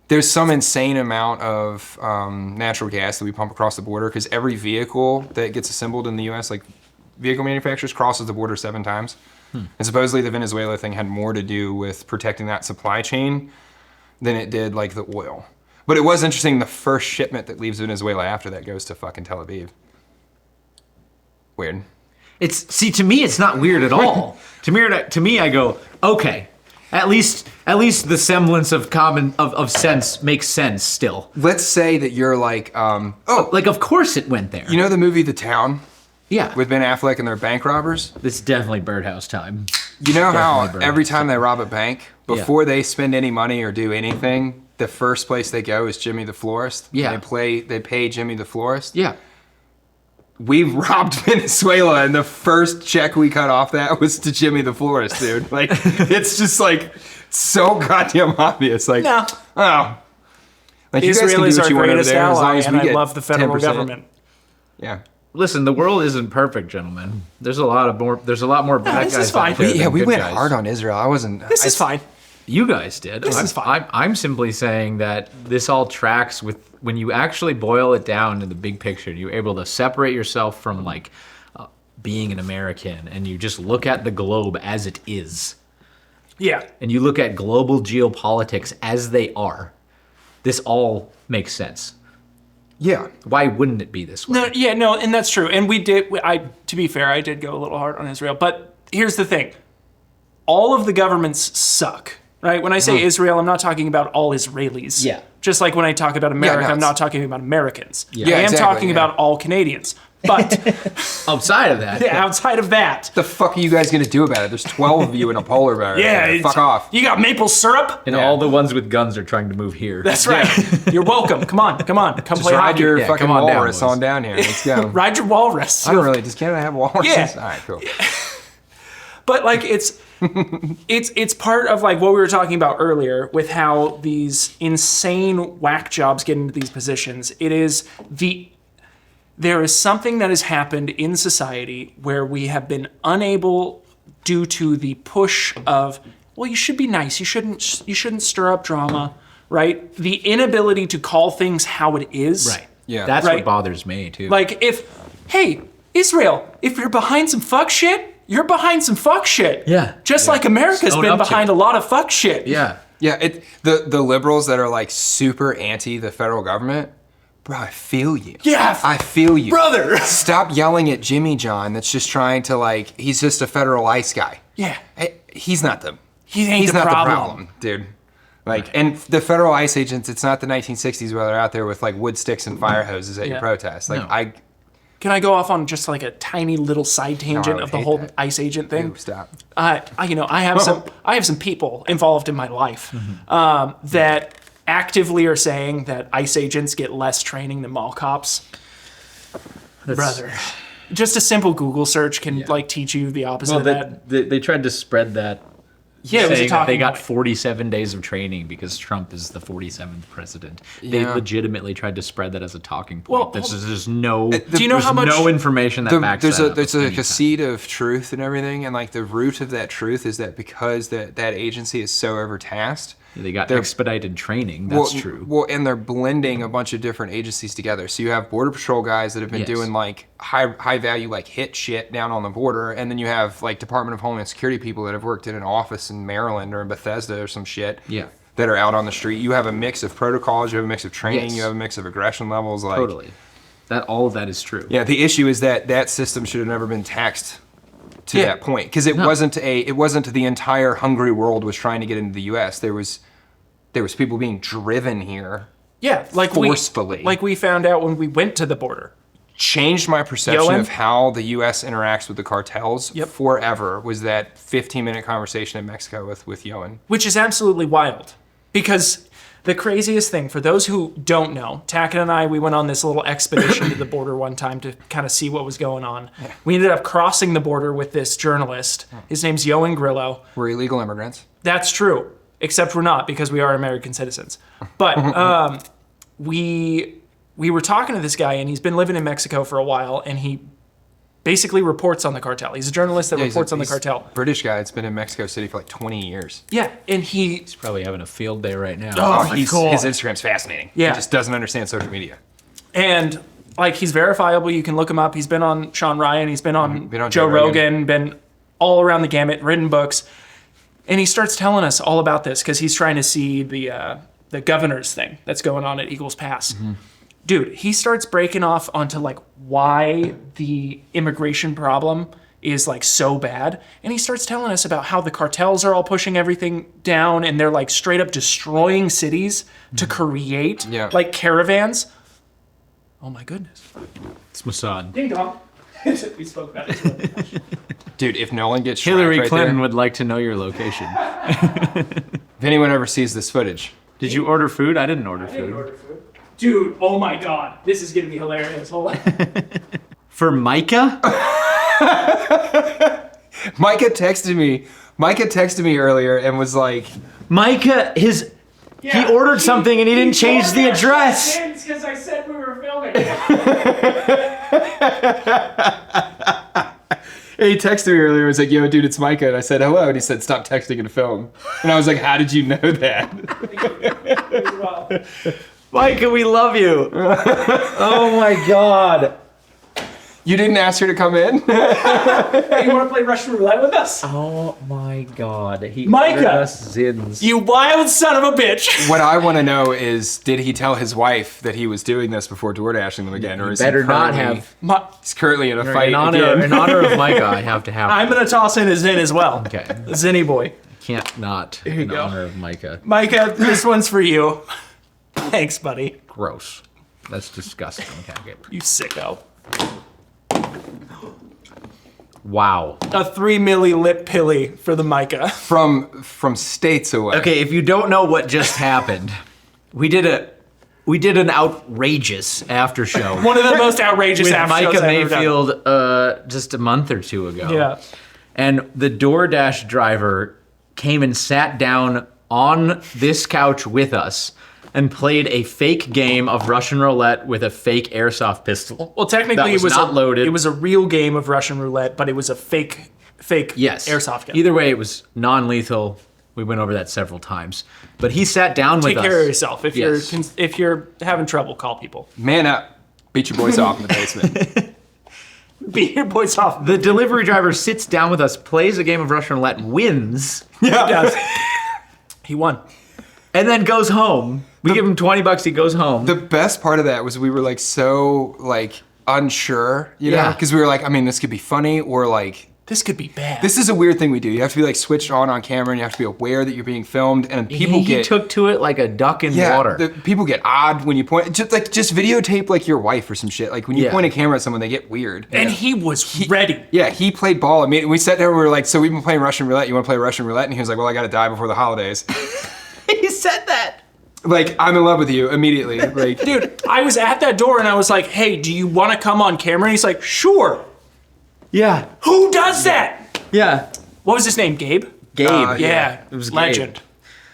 There's some insane amount of natural gas that we pump across the border because every vehicle that gets assembled in the U.S., like vehicle manufacturers, crosses the border 7 times. And supposedly the Venezuela thing had more to do with protecting that supply chain than it did like the oil. But it was interesting. The first shipment that leaves Venezuela after that goes to fucking Tel Aviv. Weird. To me, it's not weird at all. to me, I go, okay. At least the semblance of of sense makes sense still. Let's say that you're like, Like, of course it went there. you know the movie The Town yeah. with Ben Affleck and their bank robbers? It's definitely birdhouse time. You know how Definitely every Birdhouse time they rob a bank, before they spend any money or do anything, the first place they go is Jimmy the Florist. Yeah. They pay Jimmy the Florist. Yeah. We robbed Venezuela, and the first check we cut off that was to Jimmy the Florist, dude. Like, it's just like so goddamn obvious. Like, No. oh, like you guys Israel can do is what our you want over greatest there as long ally, as and we I get love the federal 10%. government. Yeah. Listen, the world isn't perfect, gentlemen. There's a lot more bad this guys is fine. out there Yeah, than we good went guys. hard on Israel. I wasn't. This is fine. You guys did. This is fine. I'm simply saying that this all tracks with when you actually boil it down to the big picture. You're able to separate yourself from like being an American, and you just look at the globe as it is, Yeah. and you look at global geopolitics as they are. This all makes sense. Yeah. Why wouldn't it be this way? No, yeah, no, and that's true. And we did. To be fair, I did go a little hard on Israel. But here's the thing: all of the governments suck, right? When I say Israel, I'm not talking about all Israelis. Yeah. Just like when I talk about America, no, I'm not talking about Americans. Yeah, I am exactly, talking yeah. about all Canadians. But Outside of that, outside of that, The fuck are you guys gonna do about it? There's 12 of you in a polar bear. yeah, Fuck off. You got maple syrup. and all the ones with guns are trying to move here. That's right. You're welcome. Come on, come Just play ride hockey. your Yeah, fucking come on down, walrus boys. on down here. Let's go. Ride your walrus. I don't really. Does Canada have walruses? Yeah. All right, cool. But like it's part of like what we were talking about earlier with how these insane whack jobs get into these positions. There is something that has happened in society where we have been unable, due to the push of, well, you should be nice, you shouldn't stir up drama, right? The inability to call things how it is. Right. Yeah. That's Right. what bothers me too. Like hey, Israel, if you're behind some fuck shit, you're behind some fuck shit. Yeah. Just like America's Own been up to behind it. a lot of fuck shit. yeah. Yeah, the liberals that are like super anti the federal government, bro, I feel you. Yeah. I feel you. Brother. Stop yelling at Jimmy John that's just trying to like, he's just a federal ice guy. Yeah. Hey, he's not the He's not problem. the problem, dude. Like, and the federal ice agents, it's not the 1960s where they're out there with like wood sticks and fire hoses at your Yeah. protest. Like, No. Can I go off on just like a tiny little side tangent would of the hate whole that. ICE agent thing? Ooh, stop. I have some people involved in my life that actively are saying that ICE agents get less training than mall cops. Brother, just a simple Google search can like teach you the opposite of that. They tried to spread that. Yeah, it was a saying that talking they got point. 47 days of training because Trump is the 47th president. They Yeah. legitimately tried to spread that as a talking point. Well, There's just no. Do you know how much- no information that backs there's that a up there's of like any a kind. seed of truth and everything, and like the root of that truth is that because that agency is so overtasked, They got they're- expedited training. That's true. Well, and they're blending a bunch of different agencies together. So you have Border Patrol guys that have been Yes. doing like high value like hit shit down on the border, and then you have like Department of Homeland Security people that have worked in an office in Maryland or in Bethesda or some shit. Yeah. That are out on the street. You have a mix of protocols. You have a mix of training. Yes. You have a mix of aggression levels. Like, Totally. All of that is true. Yeah. The issue is that system should have never been taxed to Yeah. that point because it wasn't the entire hungry world was trying to get into the U.S. There was people being driven here. Yeah, like Forcefully. we found out when we went to the border. Changed my perception Yoan? of how the U.S. interacts with the cartels Yep. forever was that 15-minute conversation in Mexico with Yoan. Which is absolutely wild. Because the craziest thing, for those who don't know, Tackett and I, we went on this little expedition to the border one time to kind of see what was going on. We ended up crossing the border with this journalist. His name's Yoan Grillo. We're illegal immigrants. That's true, except we're not because we are American citizens. But we were talking to this guy, and he's been living in Mexico for a while, and he basically reports on the cartel. He's a journalist that reports on the he's cartel. British guy that's been in Mexico City for like 20 years. Yeah, and he Probably having a field day right now. Oh my God. His Instagram's fascinating. Yeah. He just doesn't understand social media. And like he's verifiable. You can look him up. He's been on Sean Ryan. He's been on, Been on Joe Joe Rogan. Been all around the gamut. Written books. And he starts telling us all about this because he's trying to see the governor's thing that's going on at Eagles Pass. Dude, he starts breaking off onto like why the immigration problem is like so bad. And he starts telling us about how the cartels are all pushing everything down and they're like straight up destroying cities to create Yeah. like caravans. Oh my goodness. It's Mossad. Ding dong. We spoke about it. Dude, if Nolan gets Hillary shracked right Clinton there, would like to know your location. if anyone ever sees this footage, Did you order food? I didn't order food. Dude, oh my god. This is gonna be hilarious. Hold on. For Micah? Micah texted me earlier and was like, Micah, he ordered something and he didn't change the address. Because I said we were filming. he texted me earlier and was like, yo, dude, it's Micah. And I said, hello. And he said, stop texting and film. And I was like, how did you know that? Micah, we love you. Oh my God. You didn't ask her to come in? Hey, you want to play Russian roulette with us? Oh my God. He Micah! ordered us Zins. You wild son of a bitch! What I want to know is, did he tell his wife that he was doing this before DoorDashing them again? Or is better he not currently- have. He's currently in a fight In honor, again. in honor of Micah, I have to have. I'm gonna toss in a Zin as well. Okay. Zinny boy. Can't not you in go. honor of Micah. Micah, this one's for you. Thanks, buddy. Gross. That's disgusting. Okay. You sicko. Wow. A 3 milli lip pilly for the Micah. from states away. Okay, if you don't know what just happened, we did an outrageous after show One of the most outrageous with after shows Micah I've ever done. Mayfield just a month or two ago. Yeah. And the DoorDash driver came and sat down on this couch with us and played a fake game of Russian roulette with a fake airsoft pistol. Well, technically, That it was not loaded. It was a real game of Russian roulette, but it was a fake Yes. airsoft gun. Either way, it was non-lethal. We went over that several times. But he sat down with Take us. care of yourself. If Yes. if you're having trouble, call people. Man up. Beat your boys off in the basement. Beat your boys off. The delivery driver sits down with us, plays a game of Russian roulette, wins, He won. and then goes home. We give him $20, he goes home. The best part of that was we were like so like unsure, you know, Yeah. because we were like, I mean, this could be funny or like This could be bad. This is a weird thing we do. You have to be like switched on camera, and you have to be aware that you're being filmed. And people he took to it like a duck in water. People get odd when you point. Just videotape like your wife or some shit. Like when you point a camera at someone, they get weird. And he was ready. Yeah, he played ball. I mean, we sat there and we were like, so we've been playing Russian roulette. You want to play Russian roulette? And he was like, well, I got to die before the holidays. He said that. Like, I'm in love with you immediately. Like, Dude, I was at that door and I was like, hey, do you want to come on camera? And he's like, sure. Yeah. Who does that? Yeah. What was his name? Gabe? Gabe. Yeah. It was legend.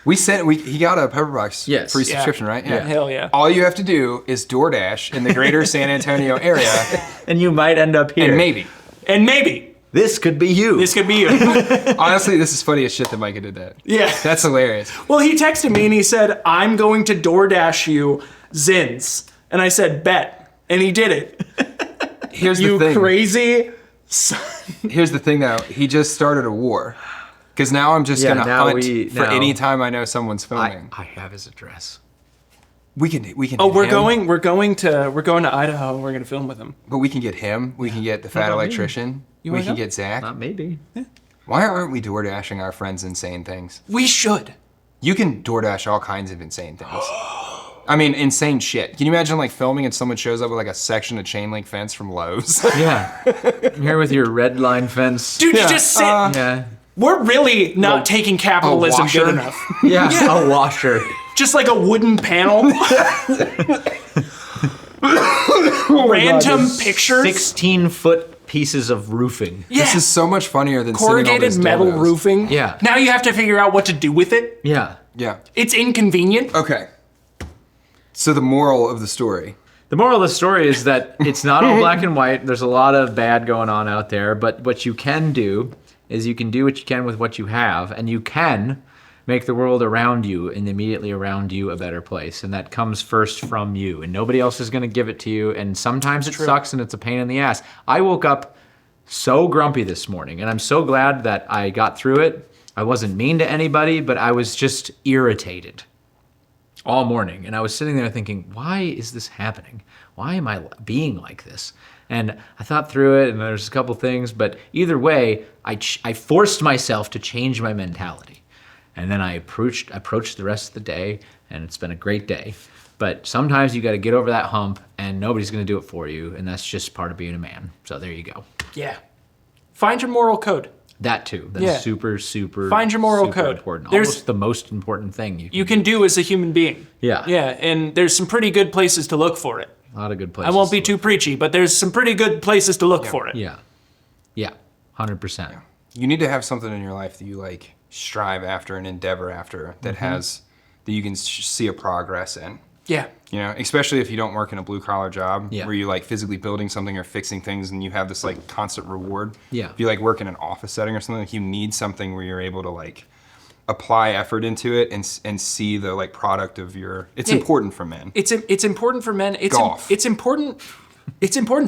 Gabe. he got a Pepperbox free subscription, right? Yeah. Hell yeah. All you have to do is DoorDash in the greater San Antonio area. And you might end up here. And maybe. This could be you. This could be you. Honestly, this is funny as shit that Micah did that. Yeah. That's hilarious. Well, he texted me and he said, I'm going to DoorDash you Zins. And I said, bet. And he did it. Here's You the thing. crazy son. Here's the thing, though. He just started a war. Because now I'm just gonna hunt for any time I know someone's filming. I have his address. We can. Oh, hit we're him, going to Idaho and we're gonna film with him. But we can get him. We can get the fat electrician. We wanna can go? get Zach. Not maybe. Why aren't we DoorDashing our friends insane things? We should. You can DoorDash all kinds of insane things. I mean, insane shit. Can you imagine like filming and someone shows up with like a section of chain link fence from Lowe's? Yeah. I'm here with your red line fence. Dude, you just sit. Yeah. We're really not taking capitalism washer? good enough. Yeah. A washer. Just like a wooden panel. Random pictures. 16-foot pieces of roofing. Yeah. This is so much funnier than Corrugated sending all metal those dildos. roofing. Yeah. Now you have to figure out what to do with it. Yeah. Yeah. It's inconvenient. Okay. So the moral of the story. The moral of the story is that it's not all black and white. There's a lot of bad going on out there, but what you can do is you can do what you can with what you have, and you can make the world around you and immediately around you a better place. And that comes first from you, and nobody else is going to give it to you. And sometimes it sucks and it's a pain in the ass. I woke up so grumpy this morning, and I'm so glad that I got through it. I wasn't mean to anybody, but I was just irritated all morning. And I was sitting there thinking, why is this happening? Why am I being like this? And I thought through it, and there's a couple things, but either way, I forced myself to change my mentality. And then I approached the rest of the day, and it's been a great day. But sometimes you got to get over that hump, and nobody's going to do it for you, and that's just part of being a man. So there you go. Yeah. Find your moral code. That too. That's super, super. Find your moral super code. Important. There's- Almost the most important thing You can do as a human being. Yeah. Yeah, and there's some pretty good places to look for it. A lot of good places. I won't be to too preachy, but there's some pretty good places to look for it. look. Yeah. 100%. You need to have something in your life that you like strive after and endeavor after that has that you can see a progress in. Yeah. You know, especially if you don't work in a blue collar job Yeah. where you like physically building something or fixing things and you have this like constant reward. Yeah. If you like work in an office setting or something, like you need something where you're able to like apply effort into it and see the like product of your. It's important for men. It's important for men. Golf. It's important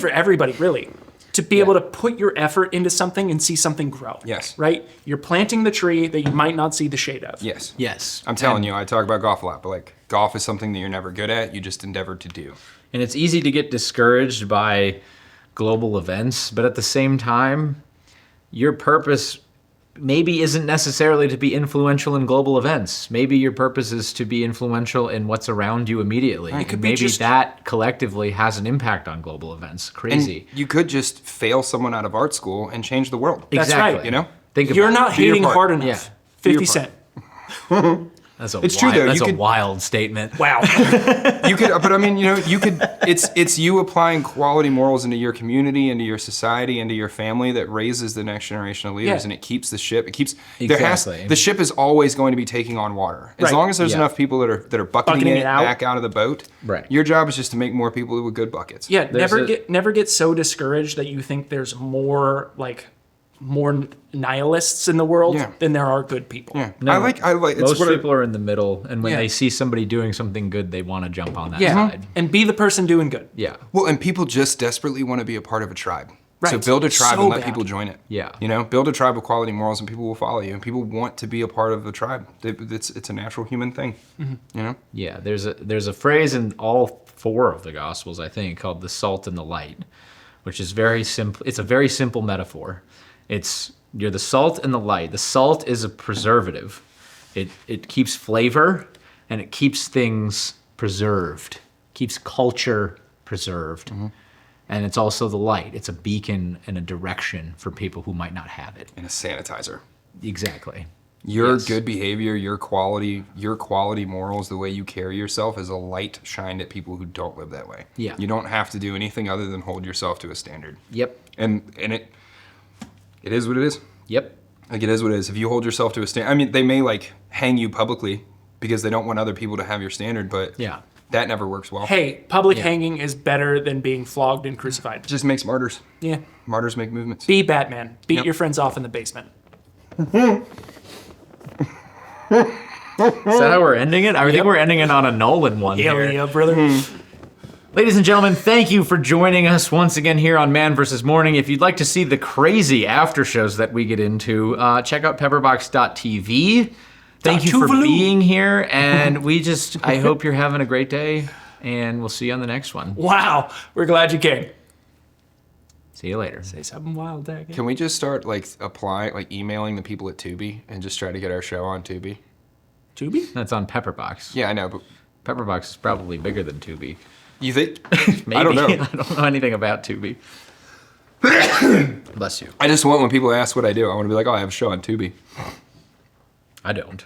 for everybody, really, to be able to put your effort into something and see something grow. Yes. Right? You're planting the tree that you might not see the shade of. Yes. Yes. I'm telling you, I talk about golf a lot, but like golf is something that you're never good at. You just endeavor to do. And it's easy to get discouraged by global events, but at the same time, your purpose maybe isn't necessarily to be influential in global events. Maybe your purpose is to be influential in what's around you immediately. It could And be maybe just- that collectively has an impact on global events. Crazy. And you could just fail someone out of art school and change the world. That's Exactly. right. You know? Think about You're it. not Do your hating part. hard enough. Yeah. 50 Cent. That's a It's true, though. That's You a could- wild statement. Wow. You could, but I mean, you know, you could. It's you applying quality morals into your community, into your society, into your family that raises the next generation of leaders, Yeah. and it keeps the ship. It keeps Exactly. the ship is always going to be taking on water as Right. long as there's Yeah. enough people that are bucketing it back out of the boat. Right. Your job is just to make more people with good buckets. Yeah, There's never get so discouraged that you think there's more nihilists in the world Yeah. than there are good people. Yeah. No, I like. It's Most what people are in the middle, and when Yeah. they see somebody doing something good, they want to jump on that Yeah. side. And be the person doing good. Yeah. Well, and people just desperately want to be a part of a tribe. So Right. build a tribe So and let bad. people join it. Yeah. You know, build a tribe with quality morals and people will follow you and people want to be a part of the tribe. It's a natural human thing. You know? Yeah, there's a phrase in all 4 of the Gospels, I think, called the salt and the light, which is very simple. It's a very simple metaphor. You're the salt and the light. The salt is a preservative. It keeps flavor and it keeps things preserved, keeps culture preserved. And it's also the light. It's a beacon and a direction for people who might not have it. And a sanitizer. Exactly. Your Yes. good behavior, your quality morals, the way you carry yourself is a light shined at people who don't live that way. Yeah. You don't have to do anything other than hold yourself to a standard. Yep. And it is what it is. Yep. Like, it is what it is. If you hold yourself to a standard, I mean, they may like hang you publicly because they don't want other people to have your standard, but Yeah. that never works well. Hey, public hanging is better than being flogged and crucified. It just makes martyrs. Yeah. Martyrs make movements. Be Batman. Beat Yep. your friends off in the basement. Is that how we're ending it? I think we're ending it on a Nolan one Hell here. yeah, brother. Ladies and gentlemen, thank you for joining us once again here on Man vs. Morning. If you'd like to see the crazy after shows that we get into, check out pepperbox.tv. Thank you for Tuvalu. being here, and I hope you're having a great day, and we'll see you on the next one. Wow. We're glad you came. See you later. Say something wild, Dad. Can we just start emailing the people at Tubi and just try to get our show on Tubi? Tubi? That's on Pepperbox. Yeah, I know, but Pepperbox is probably bigger than Tubi. you think? Maybe. I don't know. I don't know anything about Tubi. Bless you. I just want when people ask what I do, I want to be like, oh, I have a show on Tubi. I don't.